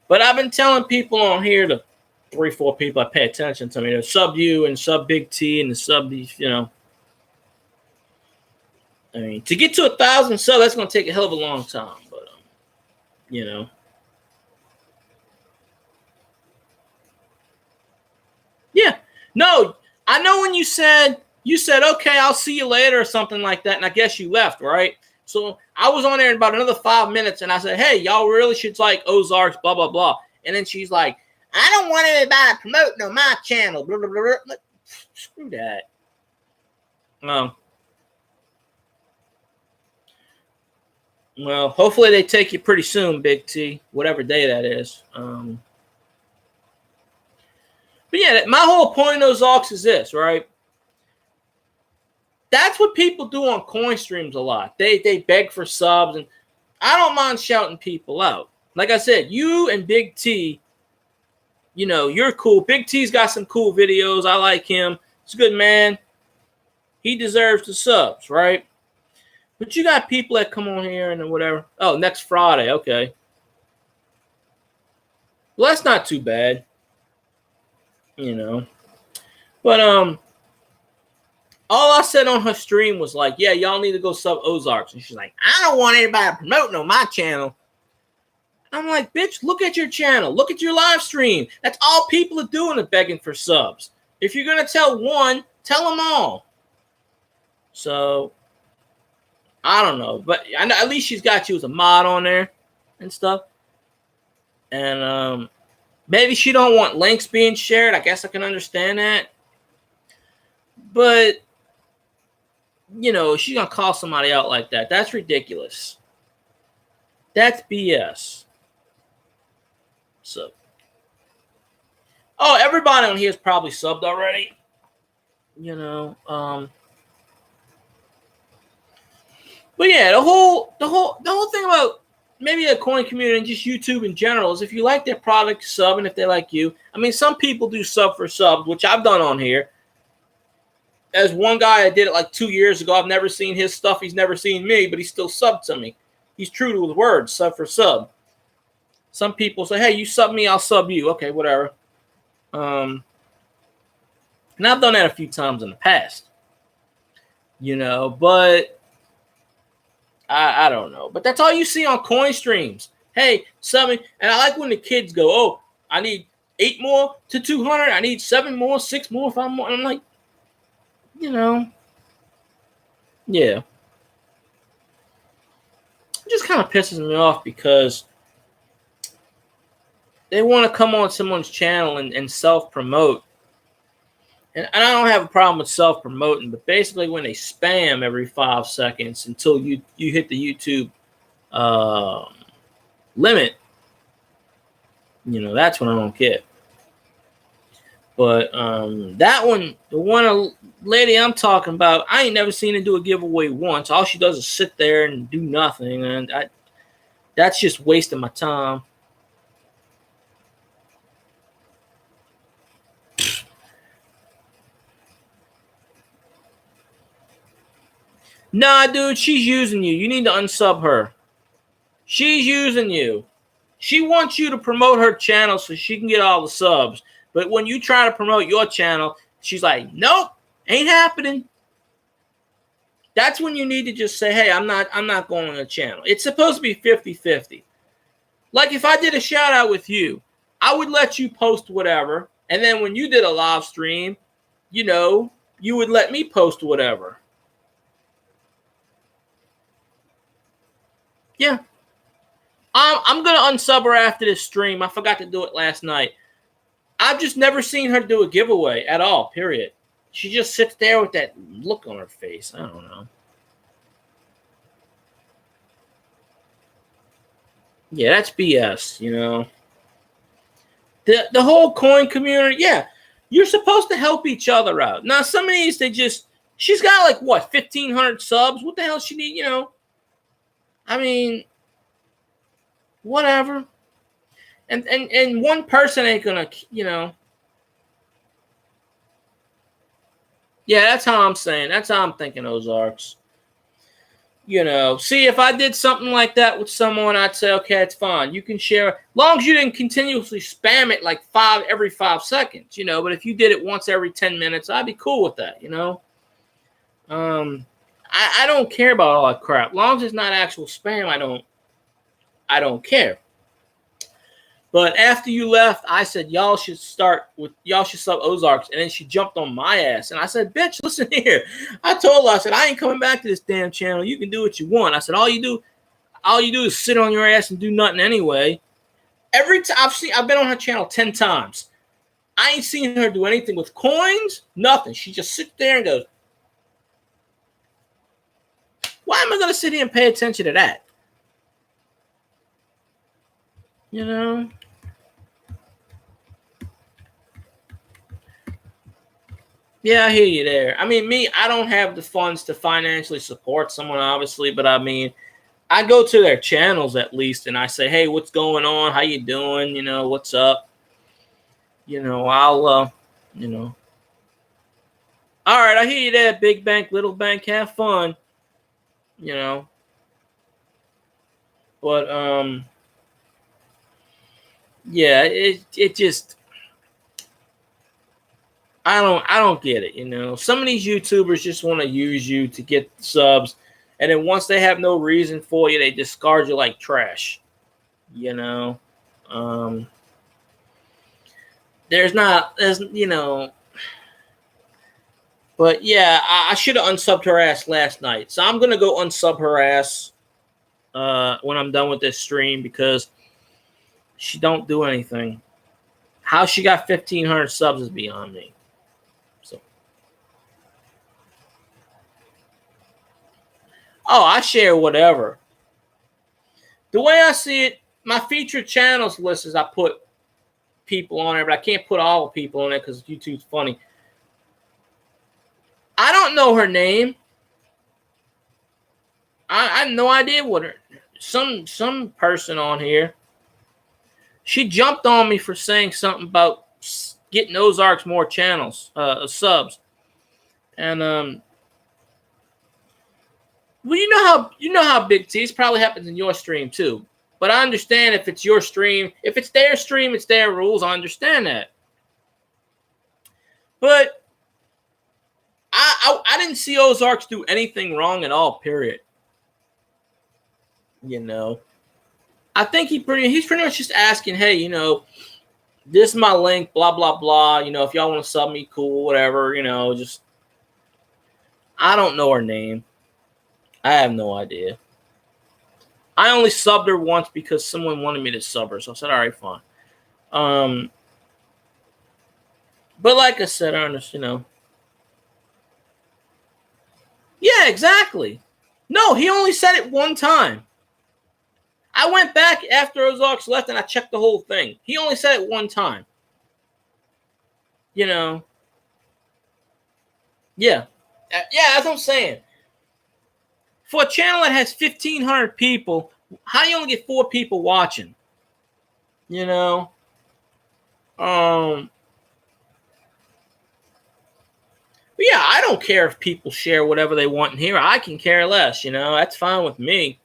A: But I've been telling people on here, the 3, 4 people that pay attention to me, to sub you and sub Big T and to sub these, I mean, to get to 1,000 subs, that's going to take a hell of a long time. But, Yeah. No, I know when you said, okay, I'll see you later or something like that, and I guess you left, right? So I was on there in about another 5 minutes, and I said, hey, y'all really should like Ozarks, blah, blah, blah. And then she's like, I don't want anybody promoting on my channel. Blah, blah, blah, blah. Screw that. Well, hopefully they take you pretty soon, Big T, whatever day that is. But yeah, my whole point of those Ozarks is this, right? That's what people do on coin streams a lot. They beg for subs, and I don't mind shouting people out. Like I said, you and Big T, you know, you're cool. Big T's got some cool videos. I like him. He's a good man. He deserves the subs, right? But you got people that come on here and whatever. Oh, next Friday. Okay. Well, that's not too bad. You know. But all I said on her stream was like, yeah, y'all need to go sub Ozarks. And she's like, I don't want anybody promoting on my channel. I'm like, bitch, look at your channel. Look at your live stream. That's all people are doing is begging for subs. If you're going to tell one, tell them all. So, I don't know. But at least she's got you as a mod on there and stuff. And maybe she don't want links being shared. I guess I can understand that. But, you know, she's going to call somebody out like that. That's ridiculous. That's BS. So, oh, everybody on here is probably subbed already. You know, but yeah, the whole thing about maybe the coin community and just YouTube in general is if you like their product, sub, and if they like you. I mean, some people do sub for subs, which I've done on here. As one guy that did it like 2 years ago, I've never seen his stuff. He's never seen me, but he still subbed to me. He's true to his word, sub for sub. Some people say, hey, you sub me, I'll sub you. Okay, whatever. And I've done that a few times in the past. You know, but I don't know. But that's all you see on coin streams. Hey, sub me. And I like when the kids go, oh, I need 8 more to 200. I need 7 more, 6 more, 5 more. And I'm like, you know, yeah. It just kind of pisses me off because they want to come on someone's channel and self-promote. And I don't have a problem with self-promoting, but basically when they spam every 5 seconds until you hit the YouTube limit, you know, that's when I don't get. But that one, the one lady I'm talking about, I ain't never seen her do a giveaway once. All she does is sit there and do nothing, and that's just wasting my time. Nah, dude, she's using you. You need to unsub her. She's using you. She wants you to promote her channel so she can get all the subs. But when you try to promote your channel, she's like, nope, ain't happening. That's when you need to just say, hey, I'm not going on the channel. It's supposed to be 50-50. Like if I did a shout out with you, I would let you post whatever. And then when you did a live stream, you know, you would let me post whatever. Yeah. I'm going to unsub her after this stream. I forgot to do it last night. I've just never seen her do a giveaway at all, period. She just sits there with that look on her face. I don't know. Yeah, that's BS, you know. The whole coin community, yeah, you're supposed to help each other out. Now, some of these, she's got like, what, 1,500 subs? What the hell she need, you know? I mean, whatever. And one person ain't gonna, you know. Yeah, that's how I'm saying. That's how I'm thinking, Ozarks. You know, see, if I did something like that with someone, I'd say, okay, it's fine. You can share. As long as you didn't continuously spam it like every 5 seconds, you know. But if you did it once every 10 minutes, I'd be cool with that, you know. I don't care about all that crap. As long as it's not actual spam, I don't care. But after you left, I said, y'all should sub Ozarks. And then she jumped on my ass. And I said, bitch, listen here. I told her, I said, I ain't coming back to this damn channel. You can do what you want. I said, all you do is sit on your ass and do nothing anyway. Every time I've been on her channel 10 times. I ain't seen her do anything with coins, nothing. She just sits there and goes, why am I going to sit here and pay attention to that? You know? Yeah, I hear you there. I mean, I don't have the funds to financially support someone, obviously, but I mean, I go to their channels at least and I say, hey, what's going on? How you doing? You know, what's up? You know, you know. All right, I hear you there, big bank, little bank, have fun. You know. But yeah, it just I don't get it, you know. Some of these YouTubers just want to use you to get subs, and then once they have no reason for you, they discard you like trash. You know. Um there's you know, but yeah, I should have unsubbed her ass last night. So I'm gonna go unsub her ass when I'm done with this stream because she don't do anything. How she got 1,500 subs is beyond me. So, oh, I share whatever. The way I see it, my featured channels list is I put people on there, but I can't put all the people on it because YouTube's funny. I don't know her name. I have no idea what her some person on here. She jumped on me for saying something about getting Ozarks more channels, subs, and well, you know how Big T. This probably happens in your stream too. But I understand if it's your stream, if it's their stream, it's their rules. I understand that. But I didn't see Ozarks do anything wrong at all. Period. You know, I think he's pretty much just asking, hey, you know, this is my link, blah blah blah. You know, if y'all want to sub me, cool, whatever. You know, just I don't know her name. I have no idea. I only subbed her once because someone wanted me to sub her, so I said, all right, fine. But like I said, Ernest, you know. Yeah, exactly. No, he only said it one time. I went back after Ozarks left and I checked the whole thing. He only said it one time. You know. Yeah. Yeah, that's what I'm saying. For a channel that has 1,500 people, how do you only get 4 people watching? You know. But yeah, I don't care if people share whatever they want in here. I can care less, you know. That's fine with me.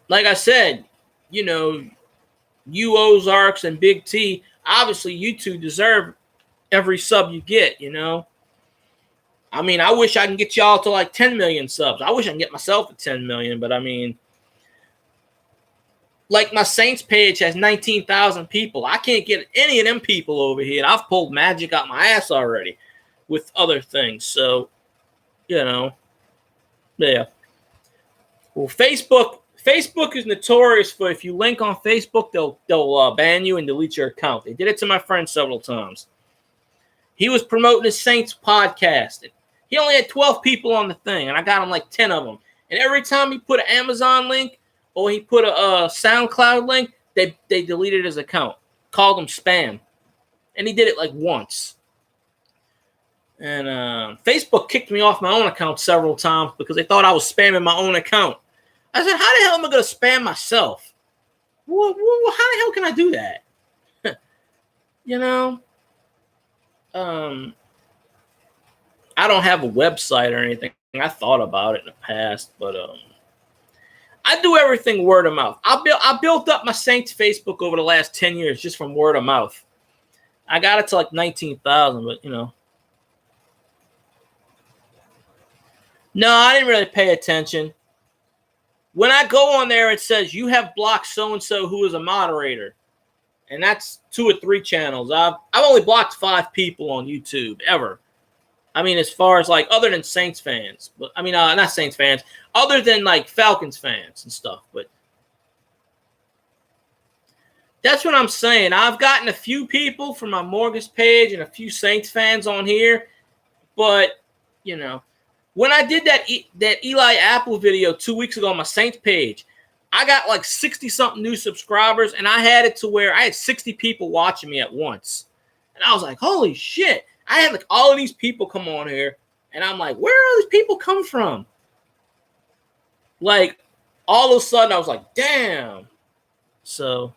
A: Like I said, you know, you Ozarks and Big T, obviously you two deserve every sub you get, you know. I mean, I wish I can get y'all to like 10 million subs. I wish I can get myself to 10 million, but I mean, like my Saints page has 19,000 people. I can't get any of them people over here. And I've pulled magic out my ass already with other things. So, you know, yeah. Well, Facebook is notorious for if you link on Facebook, they'll ban you and delete your account. They did it to my friend several times. He was promoting his Saints podcast. He only had 12 people on the thing, and I got him like 10 of them. And every time he put an Amazon link or he put a SoundCloud link, they deleted his account, called him spam. And he did it like once. And Facebook kicked me off my own account several times because they thought I was spamming my own account. I said, how the hell am I going to spam myself? How the hell can I do that? You know? I don't have a website or anything. I thought about it in the past, but I do everything word of mouth. I built up my Saints Facebook over the last 10 years just from word of mouth. I got it to like 19,000, but you know. No, I didn't really pay attention. When I go on there, it says you have blocked so-and-so who is a moderator. And that's 2 or 3 channels. I've only blocked 5 people on YouTube ever. I mean, as far as like other than Saints fans, but I mean, not Saints fans, other than like Falcons fans and stuff. But that's what I'm saying. I've gotten a few people from my Morgus page and a few Saints fans on here, but you know, When I did that Eli Apple video 2 weeks ago on my Saints page, I got like 60-something new subscribers, and I had it to where I had 60 people watching me at once. And I was like, holy shit. I had like all of these people come on here, and I'm like, where are all these people come from? Like, all of a sudden, I was like, damn. So,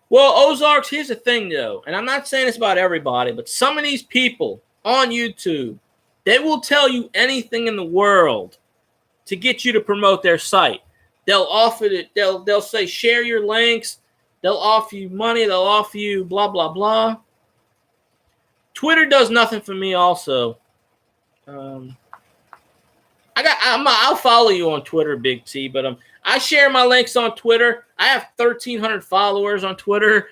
A: well, Ozarks, here's the thing, though, and I'm not saying this about everybody, but some of these people on YouTube, they will tell you anything in the world to get you to promote their site. They'll offer it. They'll say share your links. They'll offer you money. They'll offer you blah blah blah. Twitter does nothing for me. Also, I'll follow you on Twitter, Big T. But I share my links on Twitter. I have 1,300 followers on Twitter.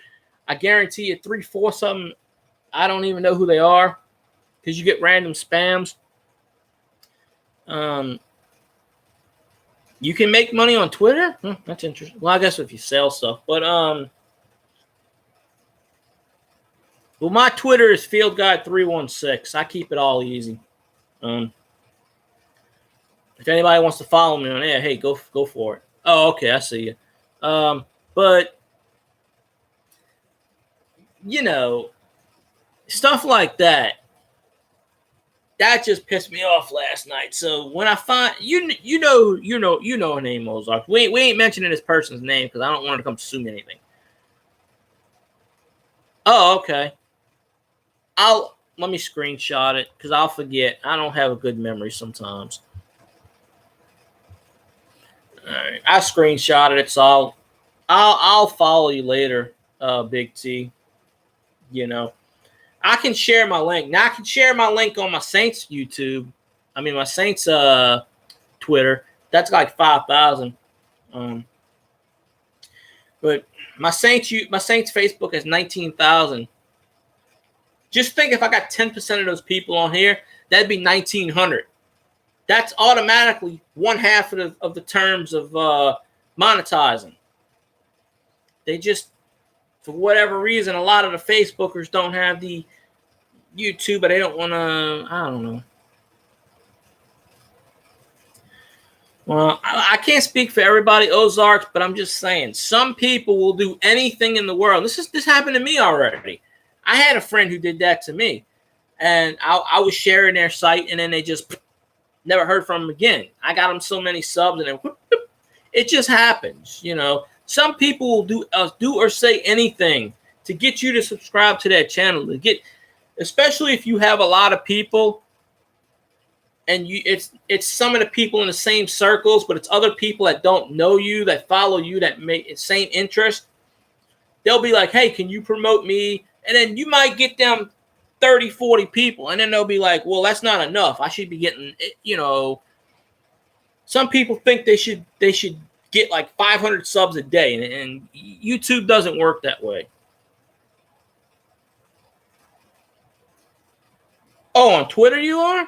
A: I guarantee you 3/4 of them I don't even know who they are because you get random spams. You can make money on Twitter? That's interesting. Well, I guess if you sell stuff. But well, my Twitter is FieldGuy316. I keep it all easy. If anybody wants to follow me on there, hey, go for it. Oh, okay, I see you. But you know, stuff like that. That just pissed me off last night. So when I find you know her name, Ozark. We ain't mentioning this person's name because I don't want her to come sue me anything. Oh, okay. Let me screenshot it because I'll forget. I don't have a good memory sometimes. All right, I screenshotted it, so I'll follow you later, Big T. You know. I can share my link. Now I can share my link on my Saints YouTube. I mean my Saints Twitter. That's like 5,000. But my Saints Facebook has 19,000. Just think if I got 10% of those people on here, that'd be 1,900. That's automatically one half of the terms of monetizing. They just, for whatever reason, a lot of the Facebookers don't have the YouTube, but they don't want to, I don't know. Well, I can't speak for everybody, Ozarks, but I'm just saying, some people will do anything in the world. This happened to me already. I had a friend who did that to me, and I was sharing their site, and then they just never heard from them again. I got them so many subs, and then it just happens, you know. Some people will do or say anything to get you to subscribe to their channel. To get, especially if you have a lot of people, and it's some of the people in the same circles, but it's other people that don't know you, that follow you, that make same interest. They'll be like, hey, can you promote me? And then you might get them 30, 40 people. And then they'll be like, well, that's not enough. I should be getting, you know, some people think they should get like 500 subs a day. And YouTube doesn't work that way. Oh, on Twitter you are?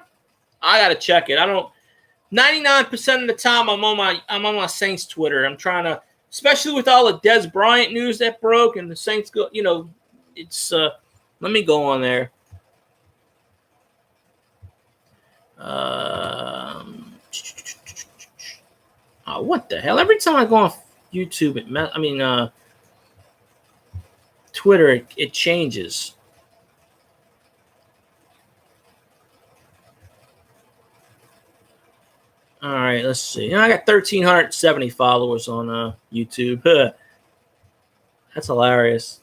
A: I gotta check it. I don't. 99% of the time, I'm on my Saints Twitter. I'm trying to, especially with all the Dez Bryant news that broke and the Saints go. You know, it's. Let me go on there. Oh, what the hell? Every time I go on YouTube, Twitter, it changes. All right, let's see. I got 1,370 followers on YouTube. That's hilarious.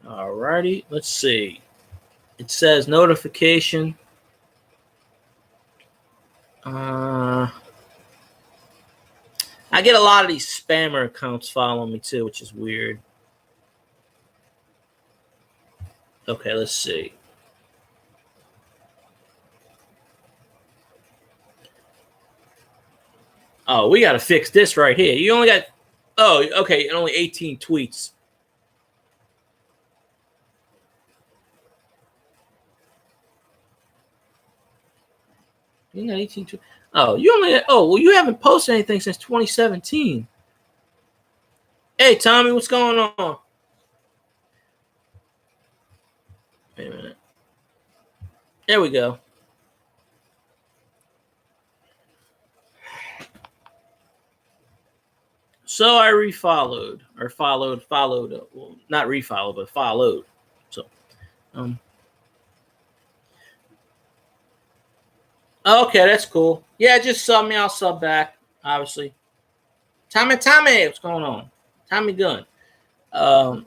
A: All righty, let's see. It says notification. I get a lot of these spammer accounts following me too, which is weird. Okay, let's see. Oh, we got to fix this right here. You only got, oh, okay, and only 18 tweets. You know, 18. Oh, you only. Oh, well, you haven't posted anything since 2017. Hey, Tommy, what's going on? Wait a minute. There we go. So I refollowed or followed. Well, not refollowed, but followed. So, okay, that's cool. Yeah, just sub me. I'll sub back. Obviously, Tommy, what's going on? Tommy Gunn. But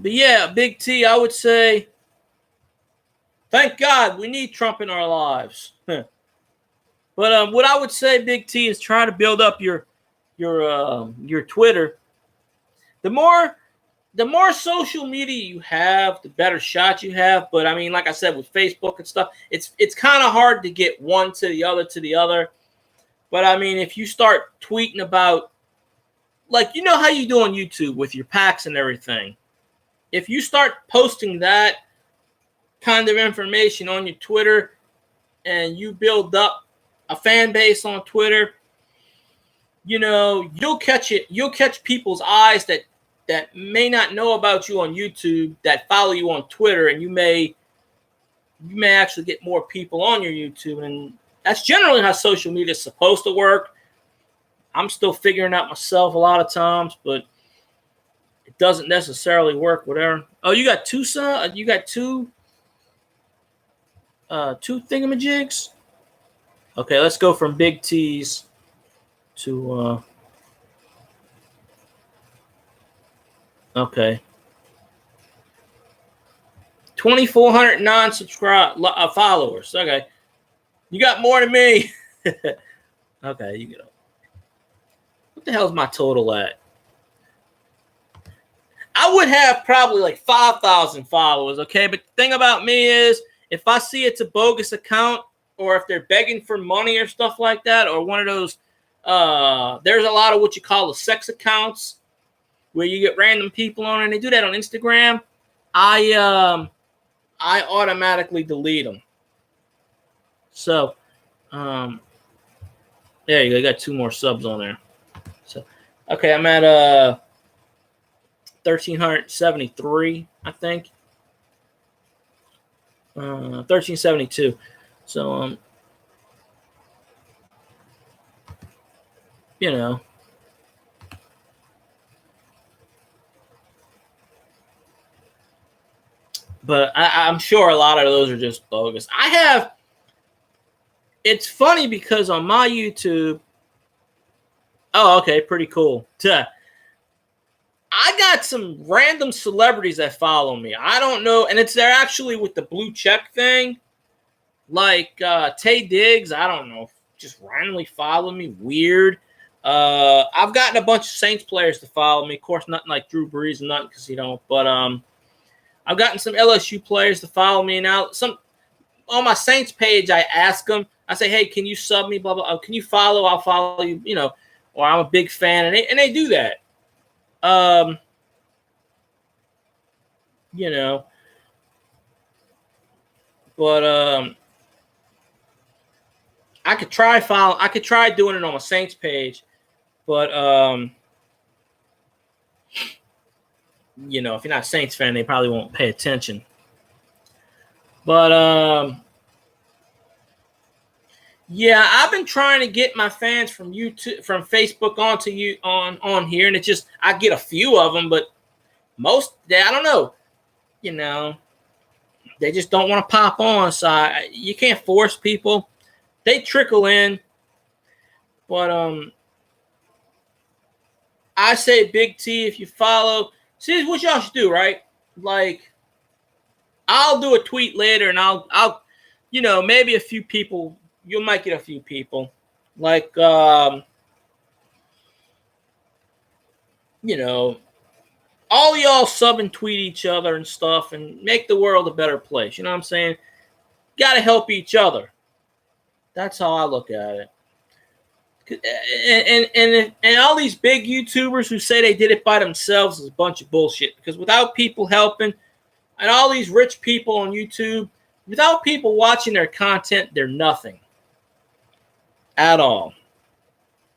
A: yeah, Big T, I would say, thank God we need Trump in our lives. But what I would say, Big T, is try to build up your Twitter. The more social media you have, the better shot you have. But I mean, like I said, with Facebook and stuff, it's kind of hard to get one to the other. But I mean, if you start tweeting about, like, you know how you do on YouTube with your packs and everything. If you start posting that kind of information on your Twitter and you build up a fan base on Twitter, you know, you'll catch people's eyes that may not know about you on YouTube, that follow you on Twitter, and you may actually get more people on your YouTube. And that's generally how social media is supposed to work. I'm still figuring out myself a lot of times, but it doesn't necessarily work. Whatever. Oh, you got two thingamajigs. Okay, let's go from Big T's to okay. 2,400 followers. Okay, you got more than me. Okay, you go. What the hell's my total at? I would have probably like 5,000 followers. Okay, but the thing about me is, if I see it's a bogus account, or if they're begging for money or stuff like that, or one of those, there's a lot of what you call the sex accounts, where you get random people on, and they do that on Instagram. I automatically delete them. So, there you go. You got 2 more subs on there. So, okay, I'm at 1,373, I think. 1,372. So, you know. But I'm sure a lot of those are just bogus. It's funny because on my YouTube, oh, okay, pretty cool. I got some random celebrities that follow me. I don't know, and they're actually with the blue check thing. Like Tay Diggs, I don't know, just randomly follow me. Weird. I've gotten a bunch of Saints players to follow me. Of course, nothing like Drew Brees and nothing because he don't. But I've gotten some LSU players to follow me. Now, on my Saints page, I ask them. I say, hey, can you sub me? Blah blah. Can you follow? I'll follow you. You know, or I'm a big fan, and they do that. You know, but I could try doing it on my Saints page, but you know, if you're not a Saints fan, they probably won't pay attention. But yeah, I've been trying to get my fans from Facebook onto you on here, and I get a few of them, but most I don't know. You know, they just don't want to pop on, so you can't force people. They trickle in, but I say Big T, if you follow, see what y'all should do, right? Like, I'll do a tweet later, and I'll, you know, maybe a few people. You might get a few people, like, you know, all y'all sub and tweet each other and stuff, and make the world a better place. You know what I'm saying? Got to help each other. That's how I look at it. And all these big YouTubers who say they did it by themselves is a bunch of bullshit. Because without people helping, and all these rich people on YouTube, without people watching their content, they're nothing at all.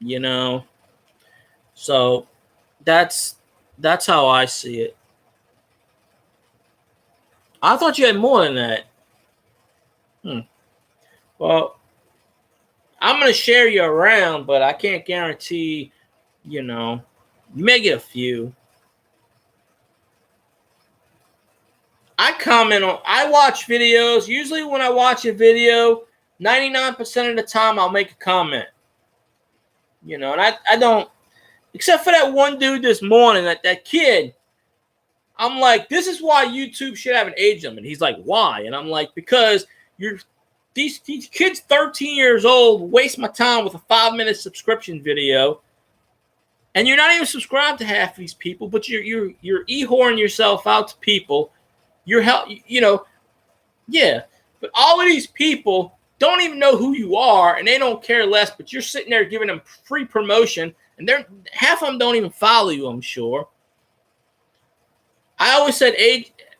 A: You know, so that's how I see it. I thought you had more than that. Well, I'm gonna share you around, but I can't guarantee. You know, you may get a few. I watch videos. Usually when I watch a video, 99% of the time I'll make a comment. You know, and I don't, except for that one dude this morning, that kid. I'm like, this is why YouTube should have an age limit. He's like, why? And I'm like, because these kids 13 years old waste my time with a 5-minute subscription video. And you're not even subscribed to half of these people, but you're e-whoring yourself out to people. Yeah. But all of these people don't even know who you are, and they don't care less. But you're sitting there giving them free promotion, and half of them don't even follow you. I'm sure. I always said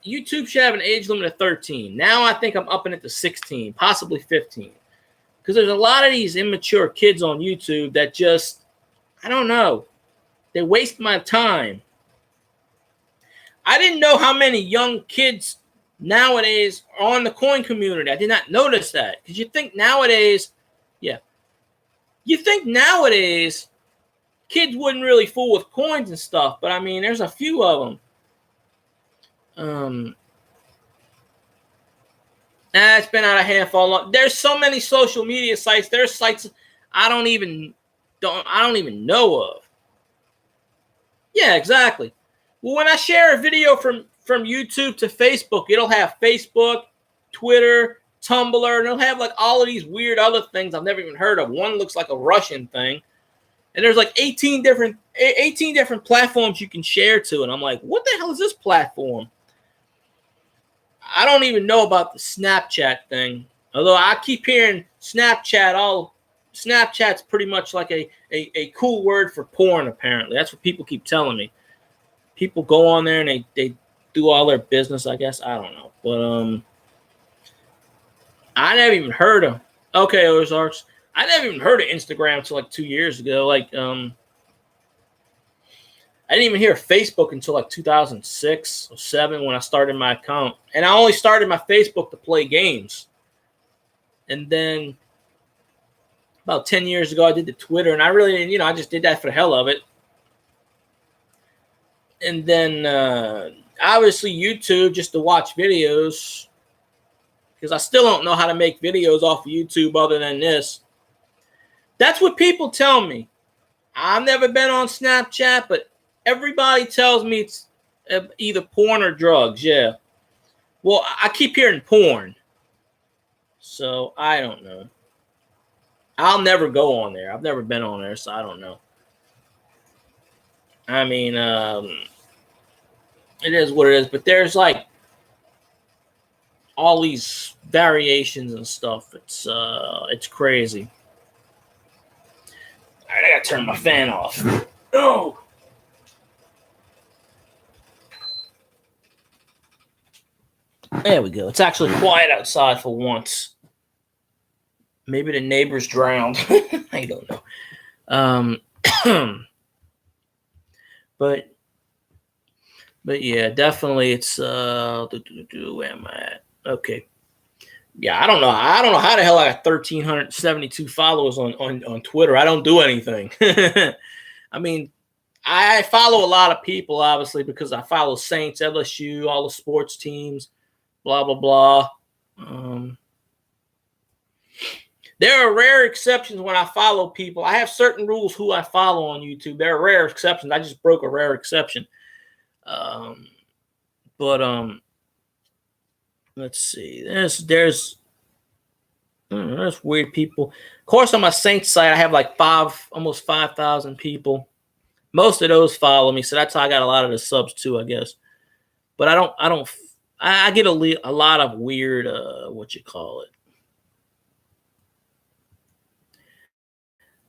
A: YouTube should have an age limit of 13. Now I think I'm upping it to 16, possibly 15, because there's a lot of these immature kids on YouTube that just, I don't know, they waste my time. I didn't know how many young kids nowadays are on the coin community. I did not notice that, because you think nowadays kids wouldn't really fool with coins and stuff, but I mean, there's a few of them. It's been out of hand for a long. There's so many social media sites. There's sites I don't even know of. Yeah, exactly. Well, when I share a video from YouTube to Facebook, it'll have Facebook, Twitter, Tumblr, and it'll have like all of these weird other things I've never even heard of. One looks like a Russian thing, and there's like 18 different platforms you can share to, and I'm like, what the hell is this platform? I don't even know about the Snapchat thing. Although I keep hearing Snapchat's pretty much like a cool word for porn, apparently. That's what people keep telling me. People go on there and they do all their business, I guess. I don't know. But I never even heard of Ozarks. I never even heard of Instagram until like 2 years ago. Like I didn't even hear of Facebook until like 2006 or 7 when I started my account. And I only started my Facebook to play games. And then about 10 years ago, I did the Twitter. And I really didn't, I just did that for the hell of it. And then obviously YouTube just to watch videos. Because I still don't know how to make videos off of YouTube other than this. That's what people tell me. I've never been on Snapchat, but everybody tells me it's either porn or drugs. Yeah. Well, I keep hearing porn. So I don't know. I'll never go on there. I've never been on there, so I don't know. I mean, it is what it is. But there's like all these variations and stuff. It's crazy. All right, I gotta turn my fan off. Oh. There we go. It's actually quiet outside for once. Maybe the neighbors drowned. I don't know. But yeah, definitely it's where am I at? Okay. Yeah, I don't know how the hell I got 1,372 followers on Twitter. I don't do anything. I mean, I follow a lot of people, obviously, because I follow Saints, LSU, all the sports teams, blah, blah, blah. There are rare exceptions when I follow people. I have certain rules who I follow on YouTube. There are rare exceptions. I just broke a rare exception. Let's see. There's weird people. Of course, on my Saints site, I have like almost 5,000 people. Most of those follow me, so that's how I got a lot of the subs too, I guess. But I get a lot of weird,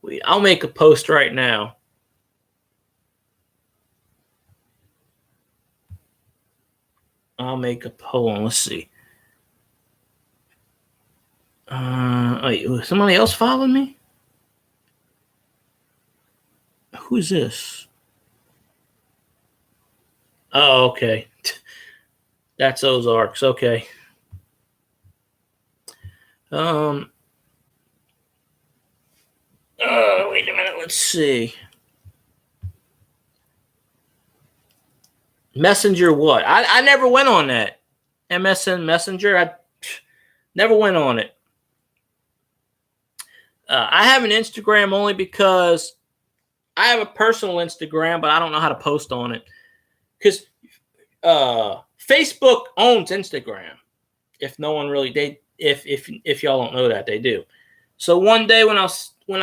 A: Wait, I'll make a post right now. Hold on, let's see. Wait, somebody else followed me? Who is this? Oh, okay. That's Ozarks. Okay. Um. Wait a minute. Let's see. Messenger what? I never went on that. MSN Messenger. I never went on it. I have an Instagram only because I have a personal Instagram, but I don't know how to post on it. Because Facebook owns Instagram. If no one really if y'all don't know that, they do. So one day when I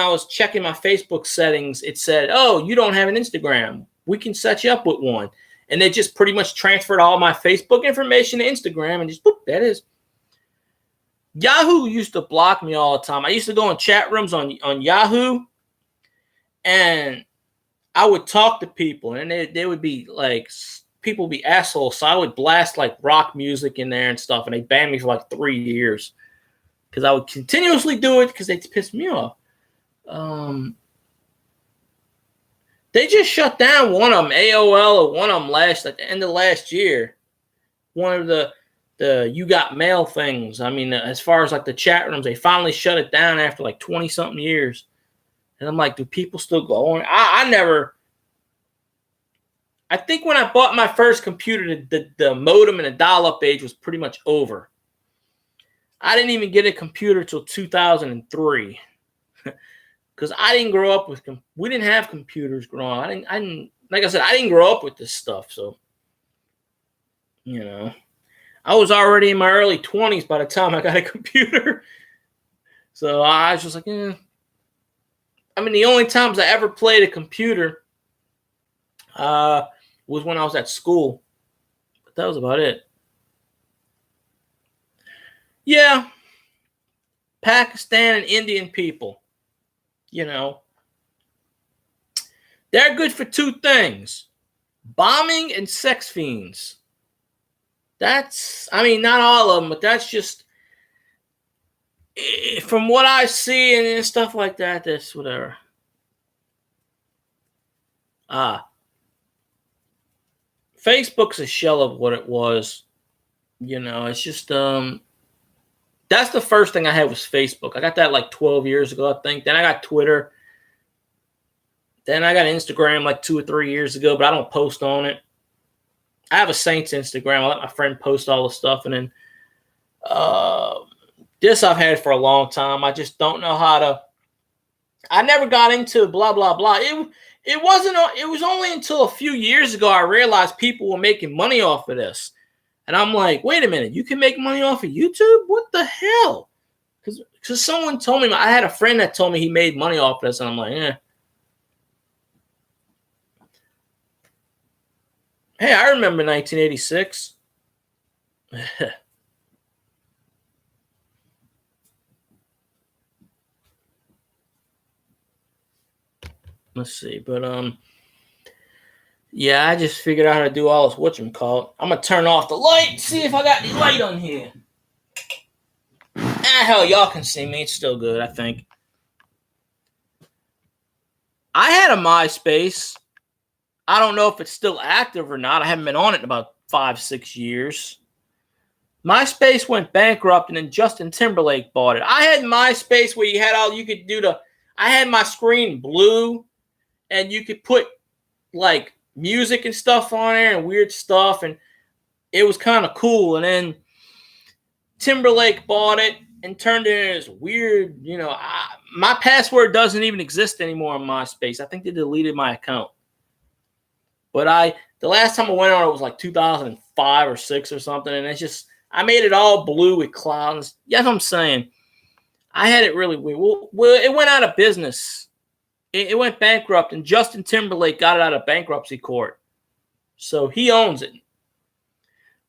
A: was checking my Facebook settings, it said, "Oh, you don't have an Instagram. We can set you up with one." And they just pretty much transferred all my Facebook information to Instagram, and just boop, that is. Yahoo used to block me all the time. I used to go in chat rooms on Yahoo, and I would talk to people, and they would be like, people would be assholes. So I would blast like rock music in there and stuff, and they banned me for like 3 years because I would continuously do it because they pissed me off. They just shut down one of them, AOL, or one of them at the end of last year. One of the you got mail things. I mean, as far as like the chat rooms, they finally shut it down after like 20 something years. And I'm like, do people still go on? I never. I think when I bought my first computer, the modem and the dial-up age was pretty much over. I didn't even get a computer till 2003. Because I didn't grow up with, we didn't have computers growing up. I didn't, like I said, I didn't grow up with this stuff. So, you know, I was already in my early 20s by the time I got a computer. So I was just like, I mean, the only times I ever played a computer was when I was at school. But that was about it. Yeah. Pakistan and Indian people. You know, they're good for two things: bombing and sex fiends. That's, I mean, not all of them, but that's just, from what I see and stuff like that, that's whatever. Facebook's a shell of what it was. You know, it's just, that's the first thing I had was Facebook. I got that like 12 years ago, I think. Then I got Twitter. Then I got Instagram like 2 or 3 years ago, but I don't post on it. I have a Saints Instagram. I let my friend post all the stuff. And then this I've had for a long time. I just don't know how to. I never got into blah, blah, blah. It was only until a few years ago I realized people were making money off of this. And I'm like, wait a minute, you can make money off of YouTube? What the hell? Because someone told me, I had a friend that told me he made money off of this, and I'm like, Hey, I remember 1986. Let's see, but yeah, I just figured out how to do all this whatchamacallit. I'm gonna turn off the light, see if I got any light on here. Hell, y'all can see me. It's still good, I think. I had a MySpace. I don't know if it's still active or not. I haven't been on it in about 5-6 years. MySpace went bankrupt, and then Justin Timberlake bought it. I had MySpace where you had all you could do to. I had my screen blue, and you could put like music and stuff on there and weird stuff, and it was kind of cool. And then Timberlake bought it and turned it into this weird, my password doesn't even exist anymore on MySpace. I think they deleted my account. But the last time I went on it was like 2005 or 6 or something, and it's just, I made it all blue with clouds. That's what I'm saying. I had it really weird. Well, it went out of business. It went bankrupt, and Justin Timberlake got it out of bankruptcy court. So he owns it.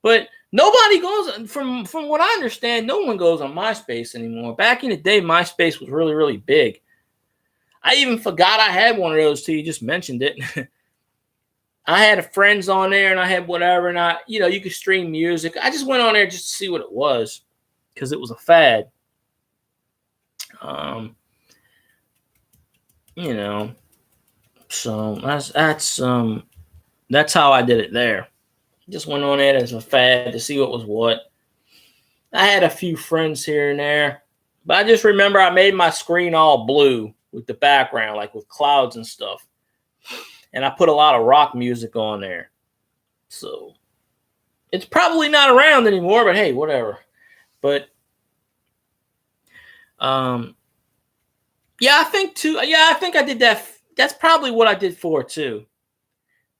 A: But nobody goes, from what I understand, no one goes on MySpace anymore. Back in the day, MySpace was really, really big. I even forgot I had one of those till you just mentioned it. I had friends on there, and I had whatever, and you could stream music. I just went on there just to see what it was because it was a fad. You know, so that's how I did it there. Just went on it as a fad to see what was what. I had a few friends here and there, but I just remember I made my screen all blue with the background, like with clouds and stuff. And I put a lot of rock music on there. So it's probably not around anymore, but hey, whatever. But yeah, I think too. Yeah, I think I did that. That's probably what I did for it too.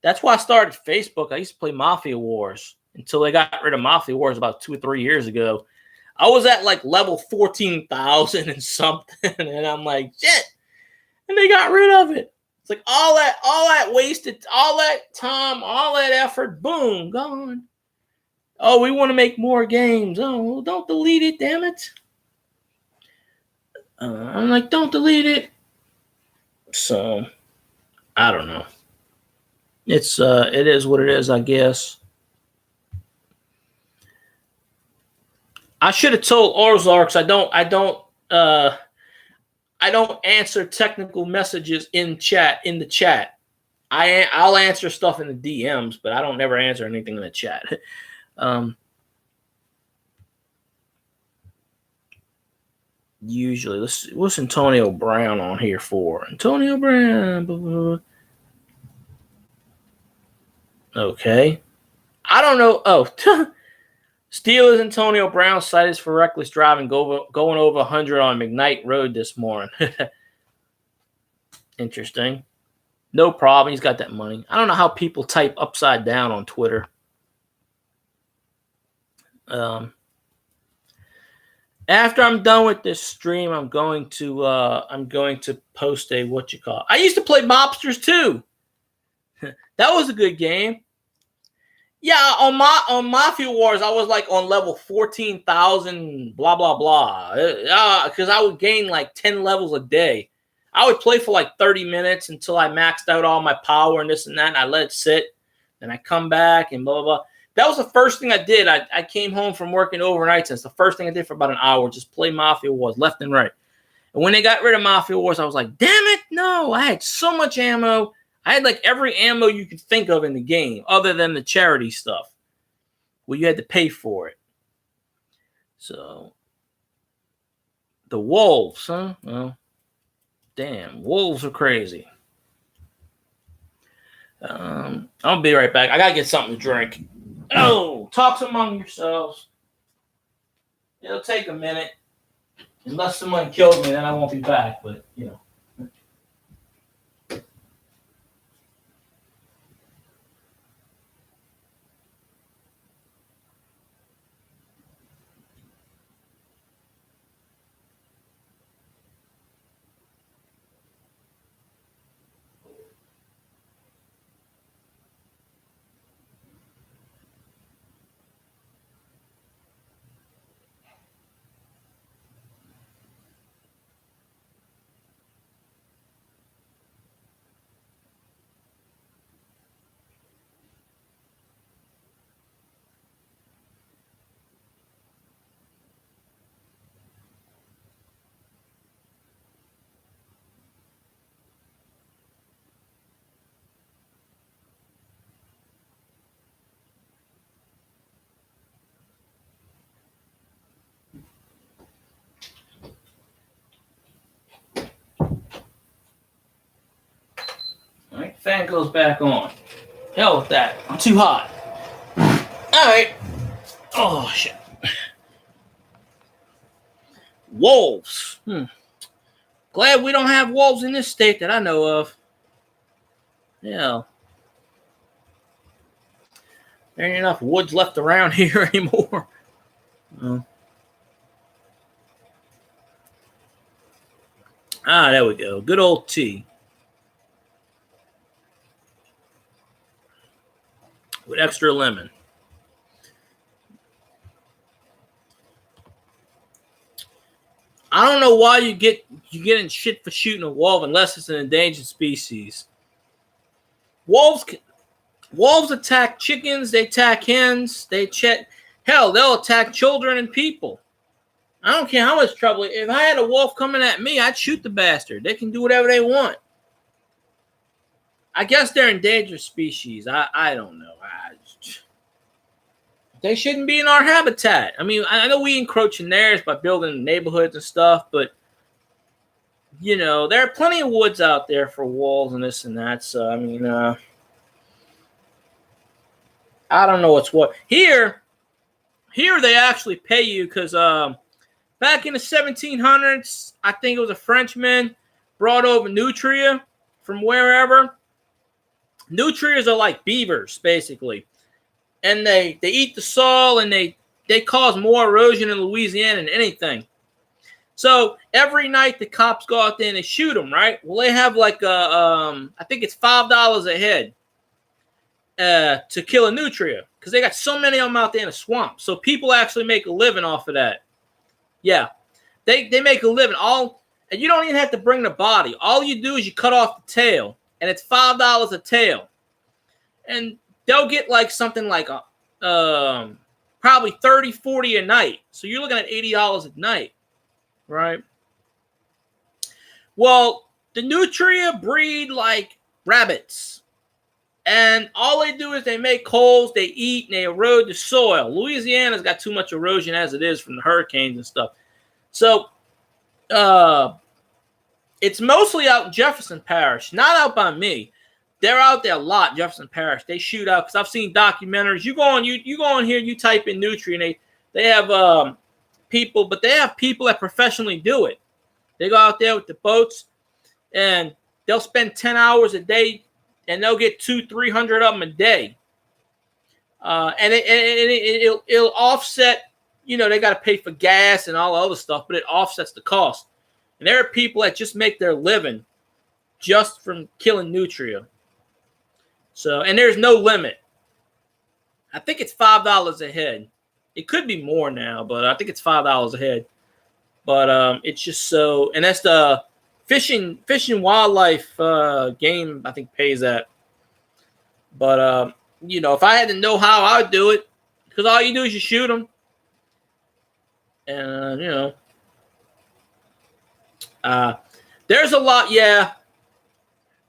A: That's why I started Facebook. I used to play Mafia Wars until they got rid of Mafia Wars about 2 or 3 years ago. I was at like level 14,000 and something, and I'm like, shit. And they got rid of it. It's like all that wasted, all that time, all that effort, boom, gone. Oh, we want to make more games. Oh, well, don't delete it, damn it. I'm like, don't delete it. So, I don't know. It is what it is, I guess. I should have told Ozarks I don't answer technical messages in the chat. I'll answer stuff in the DMs, but I don't never answer anything in the chat. Usually, what's Antonio Brown on here for? Antonio Brown. Blah, blah, blah. Okay. I don't know. Oh, Steelers Antonio Brown cited for reckless driving going over 100 on McKnight Road this morning. Interesting. No problem. He's got that money. I don't know how people type upside down on Twitter. After I'm done with this stream, I'm going to post a what you call. I used to play Mobsters too. That was a good game. Yeah, on Mafia Wars, I was like on level 14,000, blah blah blah. Because I would gain like 10 levels a day. I would play for like 30 minutes until I maxed out all my power and this and that, and I let it sit. Then I come back and blah blah blah. That was the first thing I did. I came home from working overnight, and it's the first thing I did for about an hour, just play Mafia Wars left and right. And when they got rid of Mafia Wars, I was like, damn it, no, I had so much ammo. I had like every ammo you could think of in the game, other than the charity stuff, where you had to pay for it. So, the wolves, huh? Well, damn, wolves are crazy. I'll be right back. I gotta get something to drink. Oh, talks among yourselves. It'll take a minute. Unless someone kills me, then I won't be back, but, you know. All right, fan goes back on. Hell with that. I'm too hot. All right. Oh, shit. Wolves. Glad we don't have wolves in this state that I know of. Yeah. There ain't enough woods left around here anymore. There we go. Good old tea. With extra lemon. I don't know why you get in shit for shooting a wolf unless it's an endangered species. Wolves attack chickens, they attack hens, hell, they'll attack children and people. I don't care how much trouble. If I had a wolf coming at me, I'd shoot the bastard. They can do whatever they want. I guess they're endangered species. I don't know. They shouldn't be in our habitat. I mean, I know we encroach in theirs by building neighborhoods and stuff, but, you know, there are plenty of woods out there for wolves and this and that. So, I mean, I don't know what's what. Here they actually pay you because back in the 1700s, I think it was a Frenchman brought over nutria from wherever. Nutrias are like beavers, basically. And they eat the soil, and they cause more erosion in Louisiana than anything. So every night the cops go out there and they shoot them, right? Well, they have like I think it's $5 a head to kill a nutria because they got so many of them out there in the swamp. So people actually make a living off of that. Yeah, they make a living. And you don't even have to bring the body. All you do is you cut off the tail, and it's $5 a tail, and they'll get like something like probably 30, 40 a night. So you're looking at $80 a night, right? Well, the nutria breed like rabbits. And all they do is they make holes, they eat, and they erode the soil. Louisiana's got too much erosion as it is from the hurricanes and stuff. So it's mostly out in Jefferson Parish, not out by me. They're out there a lot, Jefferson Parish. They shoot out because I've seen documentaries. You go on here, you type in nutria, and they have people, but they have people that professionally do it. They go out there with the boats, and they'll spend 10 hours a day, and they'll get 200-300 of them a day. And it'll offset. You know, they got to pay for gas and all the other stuff, but it offsets the cost. And there are people that just make their living just from killing nutria. So, and there's no limit. I think it's $5 a head. It could be more now, but I think it's $5 a head. But it's just so, and that's the fishing wildlife game, I think, pays that. But you know, if I had to know how, I would do it, because all you do is you shoot them, and you know, there's a lot. Yeah,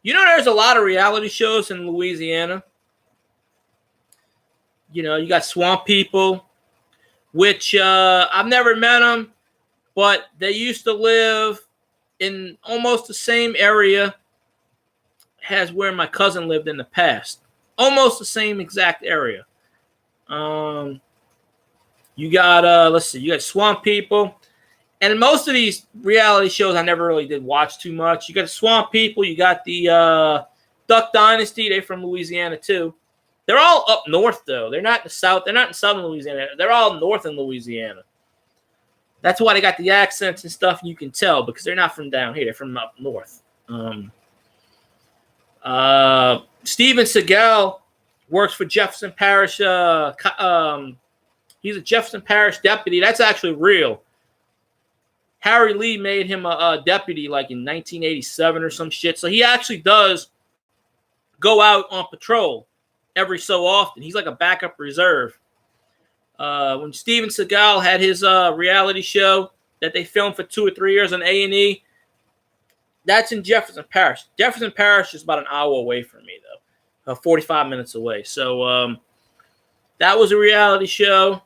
A: you know, there's a lot of reality shows in Louisiana. You know, you got Swamp People, which I've never met them, but they used to live in almost the same area as where my cousin lived in the past. Almost the same exact area. You got let's see, you got Swamp People. And most of these reality shows I never really did watch too much. You got the Swamp People, you got the Duck Dynasty, they're from Louisiana too. They're all up north though. They're not in the south, they're not in southern Louisiana. They're all north in Louisiana. That's why they got the accents and stuff, and you can tell because they're not from down here, they're from up north. Steven Seagal works for Jefferson Parish. He's a Jefferson Parish deputy. That's actually real. Harry Lee made him a deputy like in 1987 or some shit. So he actually does go out on patrol every so often. He's like a backup reserve. When Steven Seagal had his reality show that they filmed for 2 or 3 years on A&E, that's in Jefferson Parish. Jefferson Parish is about an hour away from me, though, 45 minutes away. So that was a reality show.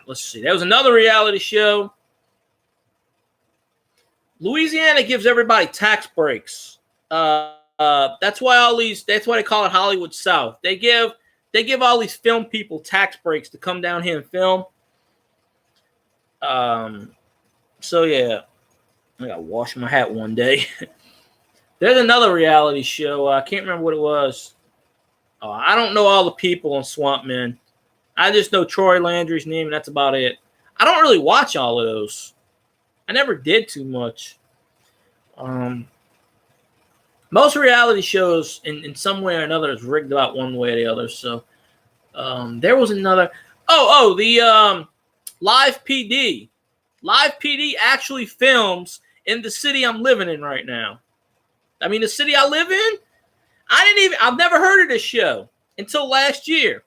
A: Let's see. There was another reality show. Louisiana gives everybody tax breaks. That's why that's why they call it Hollywood South. They give all these film people tax breaks to come down here and film. So yeah, I gotta wash my hat one day. There's another reality show. I can't remember what it was. I don't know all the people on Swamp Men. I just know Troy Landry's name, and that's about it. I don't really watch all of those. I never did too much. Most reality shows in some way or another is rigged about one way or the other. So there was another. The Live PD. Live PD actually films in the city I'm living in right now. I mean, the city I live in, I've never heard of this show until last year.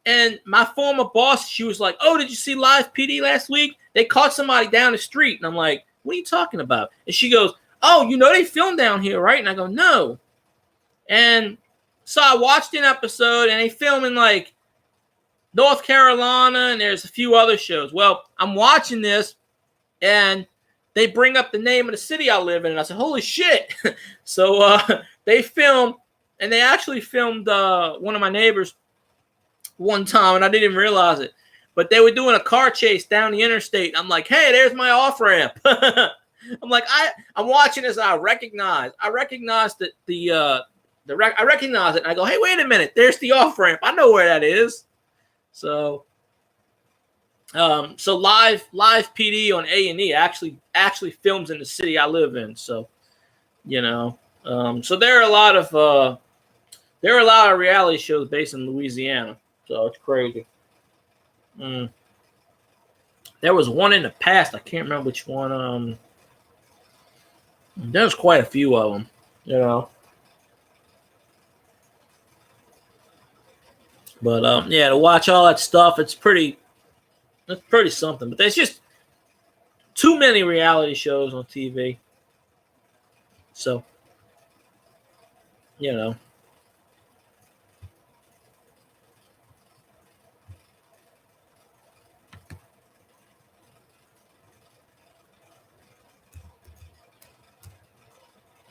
A: And my former boss, she was like, "Oh, did you see Live PD last week? They caught somebody down the street." And I'm like, "What are you talking about?" And she goes, "Oh, you know they filmed down here, right?" And I go, "No." And so I watched an episode, and they film in like North Carolina, and there's a few other shows. Well, I'm watching this, and they bring up the name of the city I live in, and I said, "Holy shit!" So they filmed, and they actually filmed one of my neighbors one time, and I didn't even realize it. But they were doing a car chase down the interstate. I'm like, "Hey, there's my off ramp." I'm like, I'm watching this. I recognize that I recognize it. And I go, "Hey, wait a minute. There's the off ramp. I know where that is." So, so live PD on A&E actually films in the city I live in. So, so there are a lot of reality shows based in Louisiana. So it's crazy. There was one in the past. I can't remember which one. There's quite a few of them, But yeah, to watch all that stuff, it's pretty something. But there's just too many reality shows on TV. So,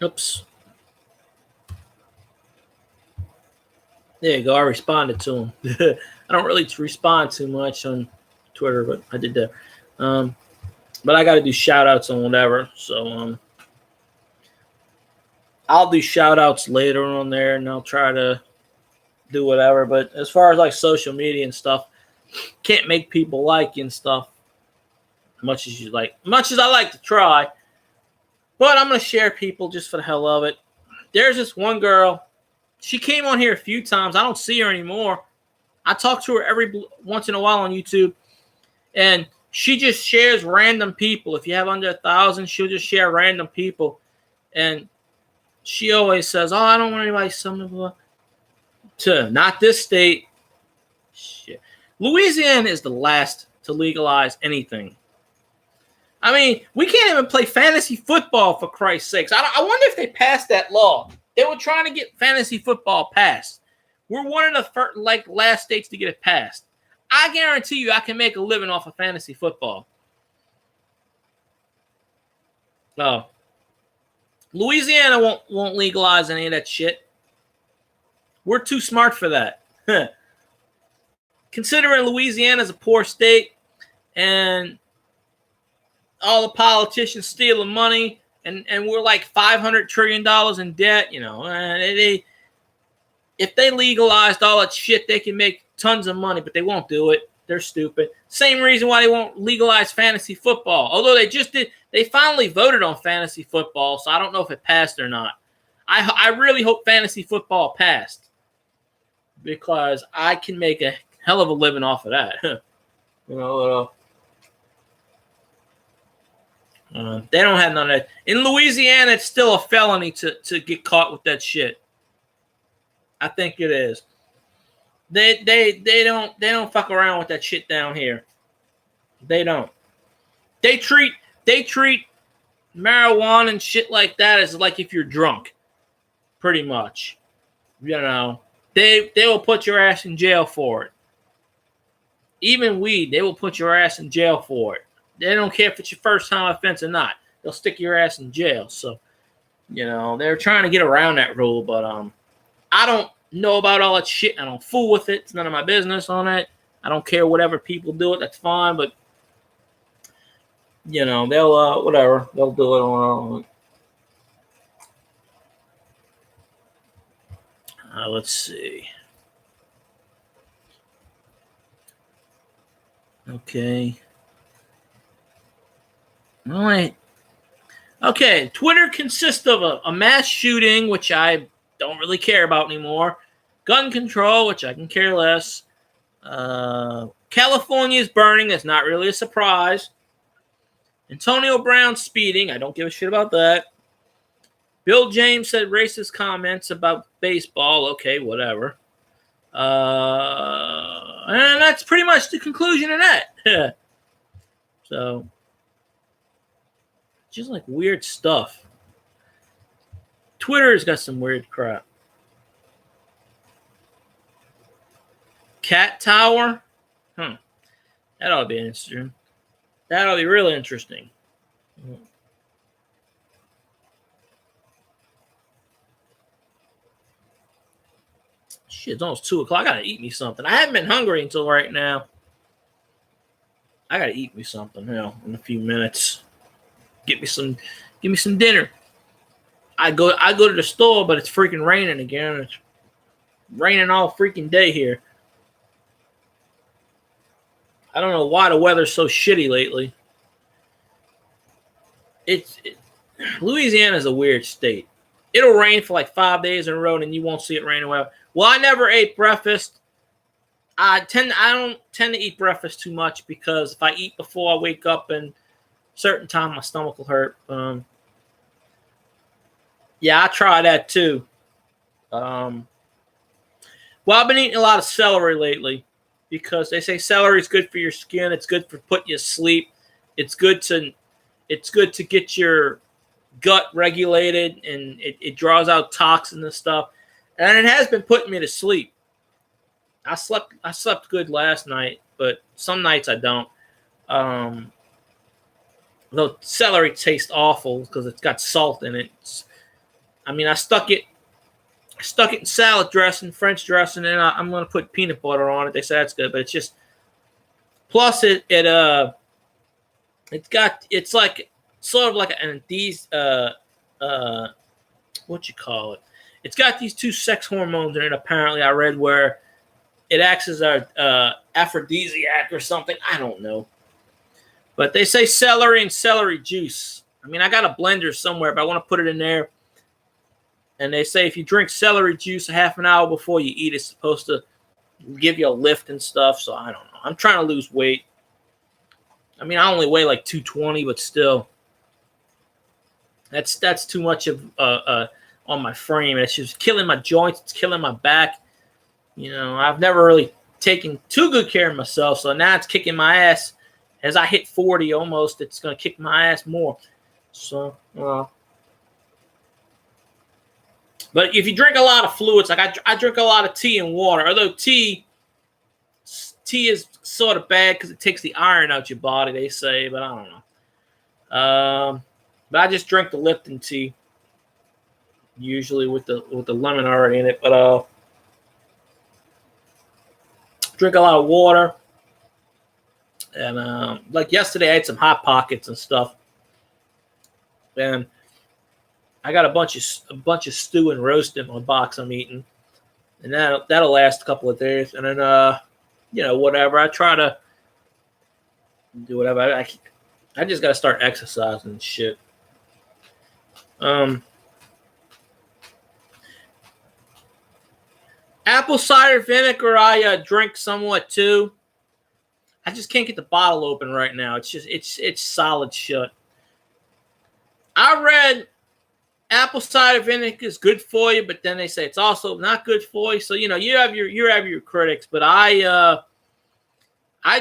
A: Oops. There you go. I responded to him. I don't really respond too much on Twitter, but I did that. But I got to do shout outs on whatever. So I'll do shout outs later on there, and I'll try to do whatever. But as far as like social media and stuff, can't make people like you and stuff much as I like to try. But I'm going to share people just for the hell of it. There's this one girl. She came on here a few times. I don't see her anymore. I talk to her every once in a while on YouTube. And she just shares random people. If you have under 1,000, she'll just share random people. And she always says, "Oh, I don't want anybody to not this state." Shit. Louisiana is the last to legalize anything. I mean, we can't even play fantasy football, for Christ's sakes. I wonder if they passed that law. They were trying to get fantasy football passed. We're one of the last states to get it passed. I guarantee you I can make a living off of fantasy football. No. Louisiana won't legalize any of that shit. We're too smart for that. Considering Louisiana is a poor state and all the politicians stealing money, and we're like $500 trillion in debt, if they legalized all that shit, they can make tons of money, but they won't do it. They're stupid. Same reason why they won't legalize fantasy football. Although they finally voted on fantasy football, so I don't know if it passed or not. I really hope fantasy football passed because I can make a hell of a living off of that. They don't have none of that. In Louisiana, it's still a felony to get caught with that shit. I think it is. They don't fuck around with that shit down here. They don't. They treat marijuana and shit like that as like if you're drunk. Pretty much. They will put your ass in jail for it. Even weed, they will put your ass in jail for it. They don't care if it's your first time offense or not. They'll stick your ass in jail. So, they're trying to get around that rule, but I don't know about all that shit. I don't fool with it. It's none of my business on it. I don't care whatever people do it. That's fine, but they'll whatever. They'll do it on. Let's see. Okay. All right. Okay. Twitter consists of a mass shooting, which I don't really care about anymore. Gun control, which I can care less. California is burning. That's not really a surprise. Antonio Brown speeding. I don't give a shit about that. Bill James said racist comments about baseball. Okay, whatever. And that's pretty much the conclusion of that. So, just like weird stuff. Twitter's got some weird crap. Cat Tower? That ought to be interesting. That ought to be really interesting. Shit, it's almost 2 o'clock. I gotta eat me something. I haven't been hungry until right now. I gotta eat me something now in a few minutes. Give me some dinner. I go to the store, but it's freaking raining again. It's raining all freaking day here. I don't know why the weather's so shitty lately. Louisiana's a weird state. It'll rain for like 5 days in a row, and you won't see it rain away. Well, I never ate breakfast. I don't tend to eat breakfast too much because if I eat before I wake up and certain time my stomach will hurt. Yeah, I try that too. Well, I've been eating a lot of celery lately because they say celery is good for your skin. It's good for putting you to sleep. It's good to get your gut regulated, and it draws out toxins and stuff. And it has been putting me to sleep. I slept good last night, but some nights I don't. Though celery tastes awful because it's got salt in it. I stuck it in salad dressing, French dressing, and I'm gonna put peanut butter on it. They say that's good, but it's just plus it's like sort of like what you call it? It's got these 2 sex hormones in it. Apparently, I read where it acts as a aphrodisiac or something. I don't know, but they say celery and celery juice. I got a blender somewhere, but I want to put it in there. And they say if you drink celery juice a half an hour before you eat, it's supposed to give you a lift and stuff. So I don't know. I'm trying to lose weight. I only weigh like 220, but still, that's too much of on my frame. It's just killing my joints. It's killing my back. I've never really taken too good care of myself, so now it's kicking my ass. As I hit 40 almost, it's going to kick my ass more. So, but if you drink a lot of fluids, like I drink a lot of tea and water, although tea is sort of bad because it takes the iron out your body, they say, but I don't know. But I just drink the Lipton tea, usually with the lemon already in it. But drink a lot of water, and like yesterday, I had some Hot Pockets and stuff, and I got a bunch of stew and roast in my box I'm eating, and that'll last a couple of days, and then whatever. I try to do whatever. I just gotta start exercising and shit. Apple cider vinegar I drink somewhat too. I just can't get the bottle open right now. It's solid shut. I read apple cider vinegar is good for you, but then they say it's also not good for you. So you have your critics, but I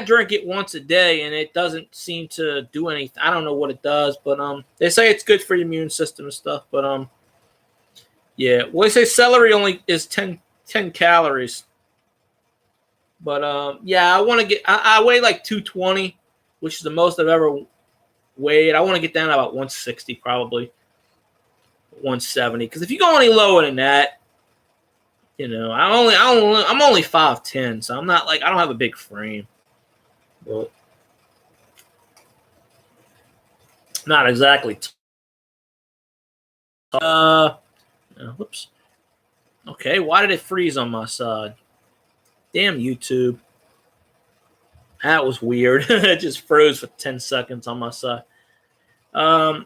A: drink it once a day and it doesn't seem to do anything. I don't know what it does, but they say it's good for your immune system and stuff. But yeah, well, they say celery only is 10 calories. But yeah, I want to get. I weigh like 220, which is the most I've ever weighed. I want to get down to about 160, probably 170. Because if you go any lower than that, I'm only 5'10", so I'm not like I don't have a big frame. But not exactly. Whoops. Okay, why did it freeze on my side? Damn YouTube. That was weird. It just froze for 10 seconds on my side. I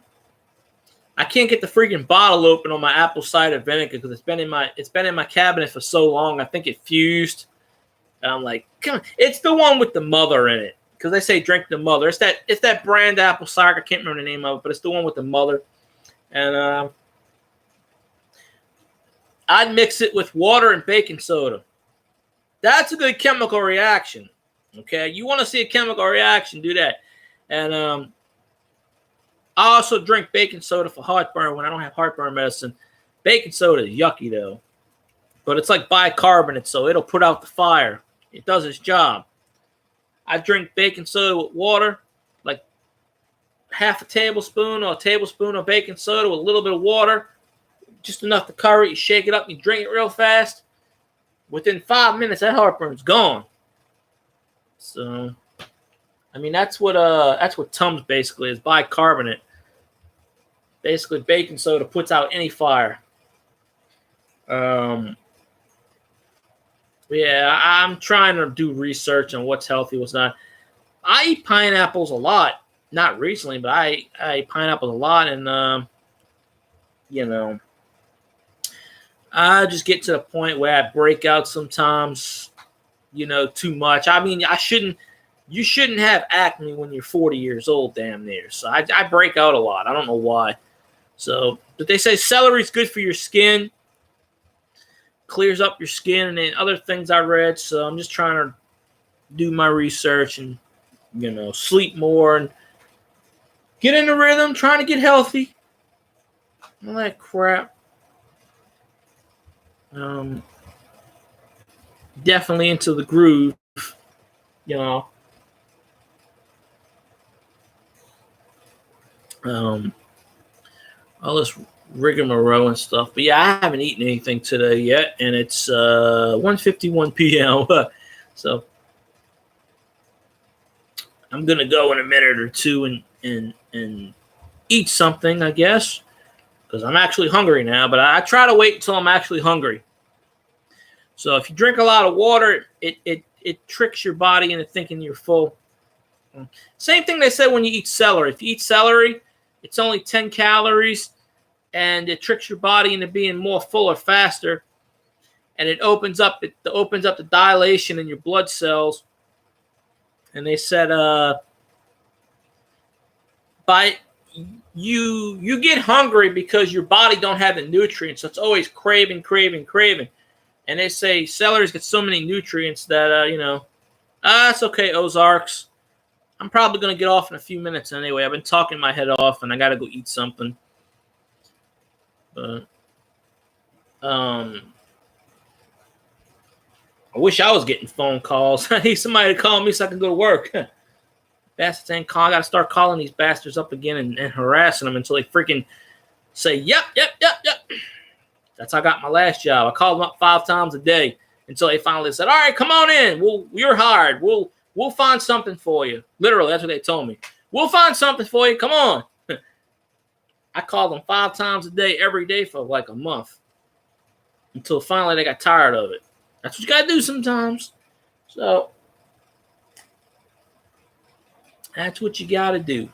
A: can't get the freaking bottle open on my apple cider vinegar because it's been in my cabinet for so long. I think it fused. And I'm like, come on. It's the one with the mother in it. Because they say drink the mother. It's that brand apple cider. I can't remember the name of it, but it's the one with the mother. And I'd mix it with water and baking soda. That's a good chemical reaction. Okay, you want to see a chemical reaction, do that. And I also drink baking soda for heartburn when I don't have heartburn medicine. Baking soda is yucky though, but it's like bicarbonate, so it'll put out the fire. It does its job. I drink baking soda with water, like half a tablespoon or a tablespoon of baking soda with a little bit of water, just enough to cover it. You shake it up, you drink it real fast. Within 5 minutes, that heartburn's gone. So, I mean, that's what Tums basically is, bicarbonate. Basically, baking soda puts out any fire. Yeah, I'm trying to do research on what's healthy, what's not. I eat pineapples a lot. Not recently, but I eat pineapples a lot, and you know, I just get to the point where I break out sometimes, you know, too much. I mean, you shouldn't have acne when you're 40 years old, damn near. So I break out a lot. I don't know why. So, but they say celery's good for your skin, clears up your skin, and then other things I read. So I'm just trying to do my research and, you know, sleep more and get in the rhythm, trying to get healthy. All that crap. Definitely into the groove, you know. All this rigmarole and stuff. But yeah, I haven't eaten anything today yet, and it's 1:51 p.m. So I'm gonna go in a minute or two and eat something, I guess, because I'm actually hungry now. But I try to wait until I'm actually hungry. So if you drink a lot of water, it tricks your body into thinking you're full. Same thing they say when you eat celery. If you eat celery, it's only 10 calories, and it tricks your body into being more full or faster, and it opens up the dilation in your blood cells. And they said by you get hungry because your body don't have the nutrients, so it's always craving. And they say celery's got so many nutrients that it's okay, Ozarks. I'm probably going to get off in a few minutes anyway. I've been talking my head off, and I got to go eat something. But I wish I was getting phone calls. I need somebody to call me so I can go to work. Bastards ain't calling. I got to start calling these bastards up again and harassing them until they freaking say, yep. That's how I got my last job. I called them up 5 times a day until they finally said, all right, come on in. You're hired. We'll find something for you. Literally, that's what they told me. We'll find something for you. Come on. I called them 5 times a day, every day for like a month. Until finally they got tired of it. That's what you got to do sometimes. So, that's what you got to do.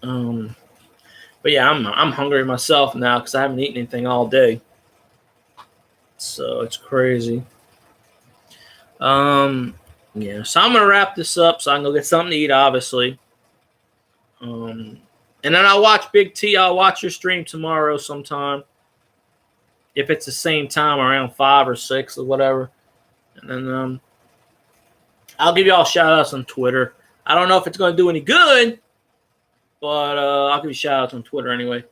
A: But yeah, I'm hungry myself now because I haven't eaten anything all day. So, it's crazy. Yeah, so I'm gonna wrap this up so I can go get something to eat, obviously. And then I'll watch Big T. I'll watch your stream tomorrow sometime, if it's the same time, around 5 or 6 or whatever. And then I'll give you all shout outs on Twitter. I don't know if it's gonna do any good, but I'll give you shout outs on Twitter anyway.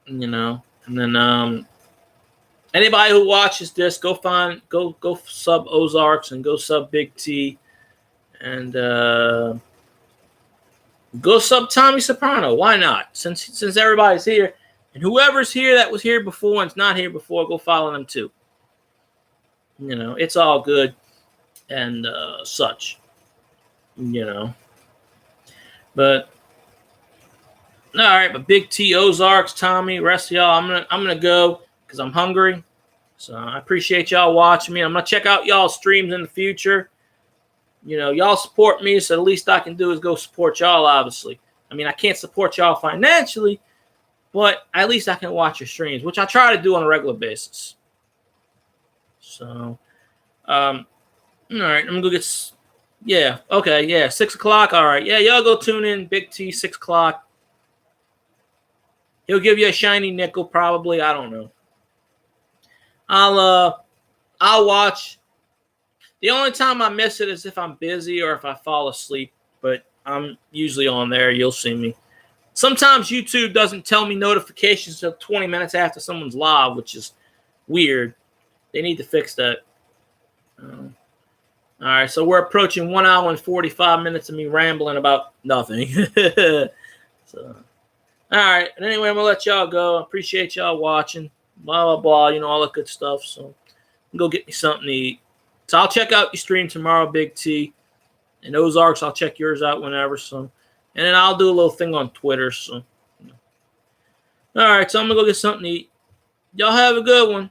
A: You know, and then anybody who watches this, go sub Ozarks and go sub Big T, and go sub Tommy Soprano. Why not? Since everybody's here, and whoever's here that was here before and's not here before, go follow them too. You know, it's all good and such. You know, but all right. But Big T, Ozarks, Tommy, rest of y'all, I'm gonna go because I'm hungry. So I appreciate y'all watching me. I'm going to check out y'all streams in the future. You know, y'all support me, so the least I can do is go support y'all, obviously. I mean, I can't support y'all financially, but at least I can watch your streams, which I try to do on a regular basis. So, all right, I'm going to go get, 6 o'clock. All right, yeah, y'all go tune in, Big T, 6 o'clock. He'll give you a shiny nickel, probably. I don't know. I'll I'll watch. The only time I miss it is if I'm busy or if I fall asleep, but I'm usually on there. You'll see me. Sometimes YouTube doesn't tell me notifications until 20 minutes after someone's live, which is weird. They need to fix that. All right, so we're approaching 1 hour and 45 minutes of me rambling about nothing. So, all right. And anyway, I'm going to let y'all go. I appreciate y'all watching. Blah, blah, blah. You know, all that good stuff. So, go get me something to eat. So, I'll check out your stream tomorrow, Big T. And Ozarks, I'll check yours out whenever. So, and then I'll do a little thing on Twitter. So, all right. So, I'm going to go get something to eat. Y'all have a good one.